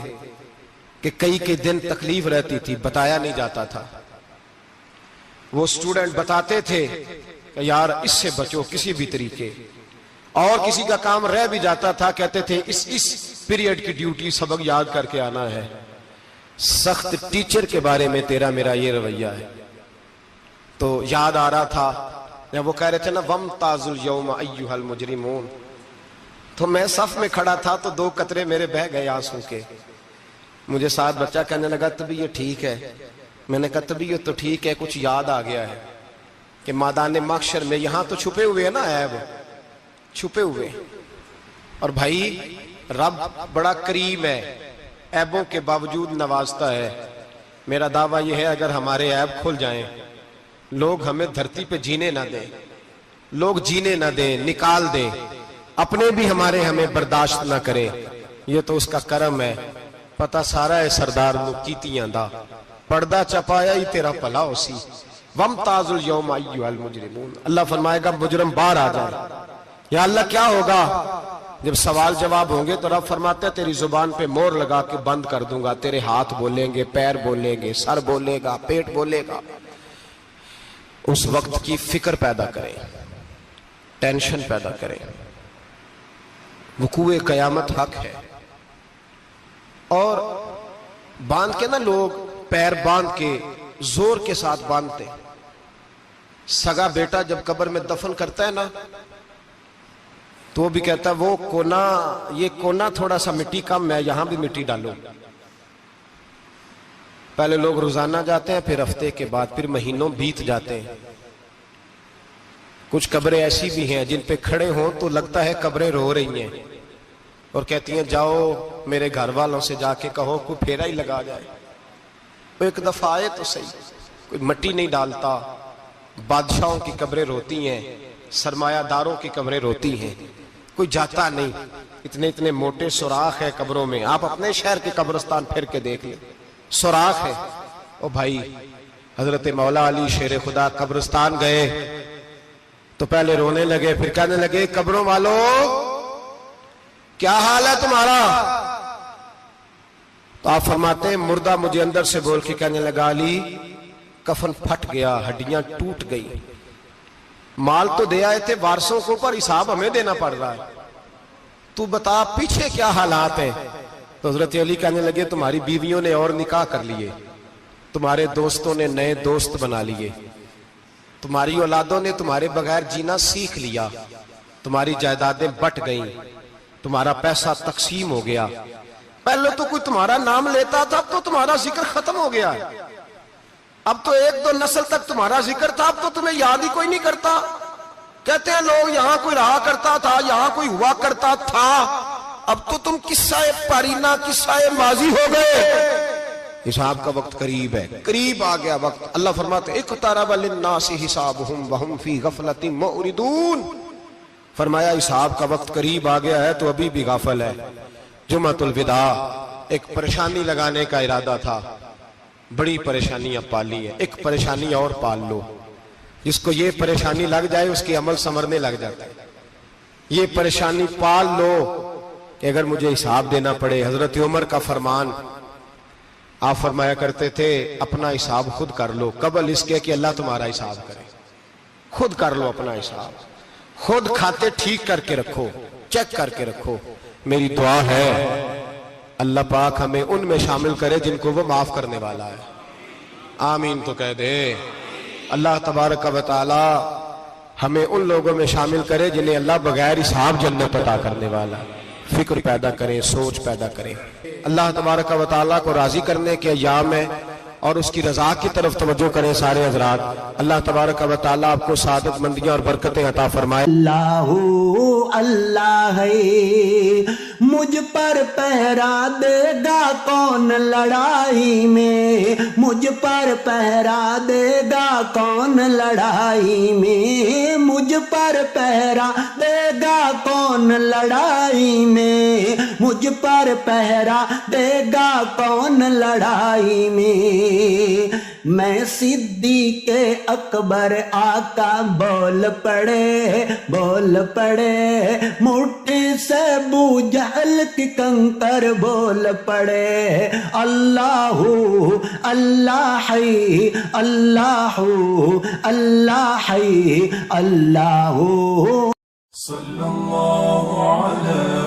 Speaker 2: کہ کئی دن تکلیف رہتی تھی، بتایا نہیں جاتا تھا. وہ اسٹوڈنٹ بتاتے تھے کہ یار اس سے بچو کسی بھی طریقے، اور کسی کا کام رہ بھی جاتا تھا کہتے تھے اس پیریڈ کی ڈیوٹی سبق یاد کر کے آنا ہے۔ سخت ٹیچر کے بارے میں تیرا میرا یہ رویہ ہے۔ تو یاد آ رہا تھا جب وہ کہہ رہے تھے نا وَامْتَازُوا الْيَوْمَ أَيُّهَا الْمُجْرِمُونَ، تو میں صف میں کھڑا تھا تو 2 قطرے میرے بہہ گئے آنسوں کے۔ مجھے ساتھ بچہ کہنے لگا تبھی یہ ٹھیک ہے، میں نے کہا تبھی یہ تو ٹھیک ہے، کچھ یاد آ گیا ہے کہ میدان محشر میں یہاں تو چھپے ہوئے ہیں نا عیب، چھپے ہوئے، اور بھائی رب بڑا کریم ہے، عیبوں کے باوجود نوازتا ہے۔ میرا دعویٰ یہ ہے اگر ہمارے عیب کھل جائیں، لوگ ہمیں دھرتی پہ جینے نہ دیں، لوگ جینے نہ دیں، نکال دیں، اپنے بھی ہمیں برداشت نہ کریں، یہ تو اس کا کرم ہے۔ پتہ سارا ہے سردار نو کیتیاں دا، پردہ چپایا ہی تیرا پلا ہو سی۔ وَامْتَازُوا الْيَوْمَ أَيُّهَا الْمُجْرِمُونَ، اللہ فرمائے گا مجرم باہر آ جائے۔ یا اللہ کیا ہوگا؟ جب سوال جواب ہوں گے تو رب فرماتا ہے تیری زبان پہ مور لگا کے بند کر دوں گا، تیرے ہاتھ بولیں گے، پیر بولیں گے، سر بولے گا، پیٹ بولے گا۔ اس وقت کی فکر پیدا کریں، ٹینشن پیدا کریں۔ وقوع قیامت حق ہے، اور باندھ کے نا لوگ پیر باندھ کے زور کے ساتھ باندھتے۔ سگا بیٹا جب قبر میں دفن کرتا ہے نا تو وہ بھی کہتا ہے وہ کونا، یہ کونا تھوڑا سا مٹی کم ہے، یہاں بھی مٹی ڈالو۔ پہلے لوگ روزانہ جاتے ہیں، پھر ہفتے کے بعد، پھر مہینوں بیت جاتے ہیں۔ کچھ قبریں ایسی بھی ہیں جن پہ کھڑے ہوں تو لگتا ہے قبریں رو رہی ہیں اور کہتی ہیں جاؤ میرے گھر والوں سے جا کے کہو کوئی پھیرا ہی لگا جائے، وہ ایک دفعہ آئے تو صحیح۔ کوئی مٹی نہیں ڈالتا، بادشاہوں کی قبریں روتی ہیں، سرمایہ داروں کی قبریں روتی ہیں، کوئی جاتا نہیں۔ اتنے اتنے موٹے سوراخ ہے قبروں میں، آپ اپنے شہر کے قبرستان پھر کے دیکھ لیں، سوراخ ہے۔ او بھائی حضرت مولا علی شیر خدا قبرستان گئے تو پہلے رونے لگے، پھر کہنے لگے قبروں والوں کیا حال ہے تمہارا؟ تو آپ فرماتے ہیں مردہ مجھے اندر سے بول کے کہنے لگا علی کفن پھٹ گیا، ہڈیاں ٹوٹ گئی، مال تو دے آئے تھے وارثوں کو پر حساب ہمیں دینا پڑ رہا ہے، تو بتا پیچھے کیا حالات ہیں؟ تو حضرت علی کہنے لگے تمہاری بیویوں نے اور نکاح کر لیے، تمہارے دوستوں نے نئے دوست بنا لیے، تمہاری اولادوں نے تمہارے بغیر جینا سیکھ لیا، تمہاری جائیدادیں بٹ گئیں، تمہارا پیسہ تقسیم ہو گیا۔ پہلے تو کوئی تمہارا نام لیتا تھا، اب تو تمہارا ذکر ختم ہو گیا ہے، اب تو 1-2 نسل تک تمہارا ذکر تھا، اب تو تمہیں یاد ہی کوئی نہیں کرتا۔ کہتے ہیں لوگ یہاں کوئی رہا کرتا تھا، یہاں کوئی ہوا کرتا تھا، اب تو تم قصہ پارینہ، قصہ ماضی ہو گئے۔ حساب کا وقت قریب ہے، قریب آ گیا وقت۔ اللہ فرماتے اقترب للناس حسابهم وهم فی غفلۃ معرضون، فرمایا حساب کا وقت قریب آ گیا ہے تو ابھی بھی غافل ہے۔ جمعۃ الوداع ایک پریشانی لگانے کا ارادہ تھا، بڑی پریشانیاں پالی ہیں، ایک پریشانی اور پال لو، جس کو یہ پریشانی لگ جائے اس کی عمل سنورنے لگ جاتا ہے۔ یہ پریشانی پال لو کہ اگر مجھے حساب دینا پڑے۔ حضرت عمر کا فرمان، آپ فرمایا کرتے تھے اپنا حساب خود کر لو قبل اس کے کہ اللہ تمہارا حساب کرے۔ خود کر لو اپنا حساب، خود کھاتے ٹھیک کر کے رکھو، چیک کر کے رکھو۔ میری دعا ہے اللہ پاک ہمیں ان میں شامل کرے جن کو وہ معاف کرنے والا ہے، آمین تو کہہ دے۔ اللہ تبارک و تعالی ہمیں ان لوگوں میں شامل کرے جنہیں اللہ بغیر حساب جنت عطا کرنے والا ہے۔ فکر پیدا کریں، سوچ پیدا کریں۔ اللہ تبارک و تعالیٰ کو راضی کرنے کے ایام ہے اور اس کی رضا کی طرف توجہ کریں سارے حضرات۔ اللہ تبارک و تعالیٰ آپ کو سعادت مندیاں اور برکتیں عطا فرمائے۔
Speaker 3: اللہ اللہ ہے مجھ پر پہرا دے گا کون لڑائی میں، مجھ پر پہرا دے گا کون لڑائی میں، مجھ پر پہرا دے گا کون لڑائی میں، مجھ پر پہرا دے گا کون لڑائی میں؟ میں صدیق اکبر آقا بول پڑے مٹھی سے ابو جہل کی کنکر بول پڑے اللہ اللہ حی اللہ اللہ حی اللہ
Speaker 1: صلی اللہ علیہ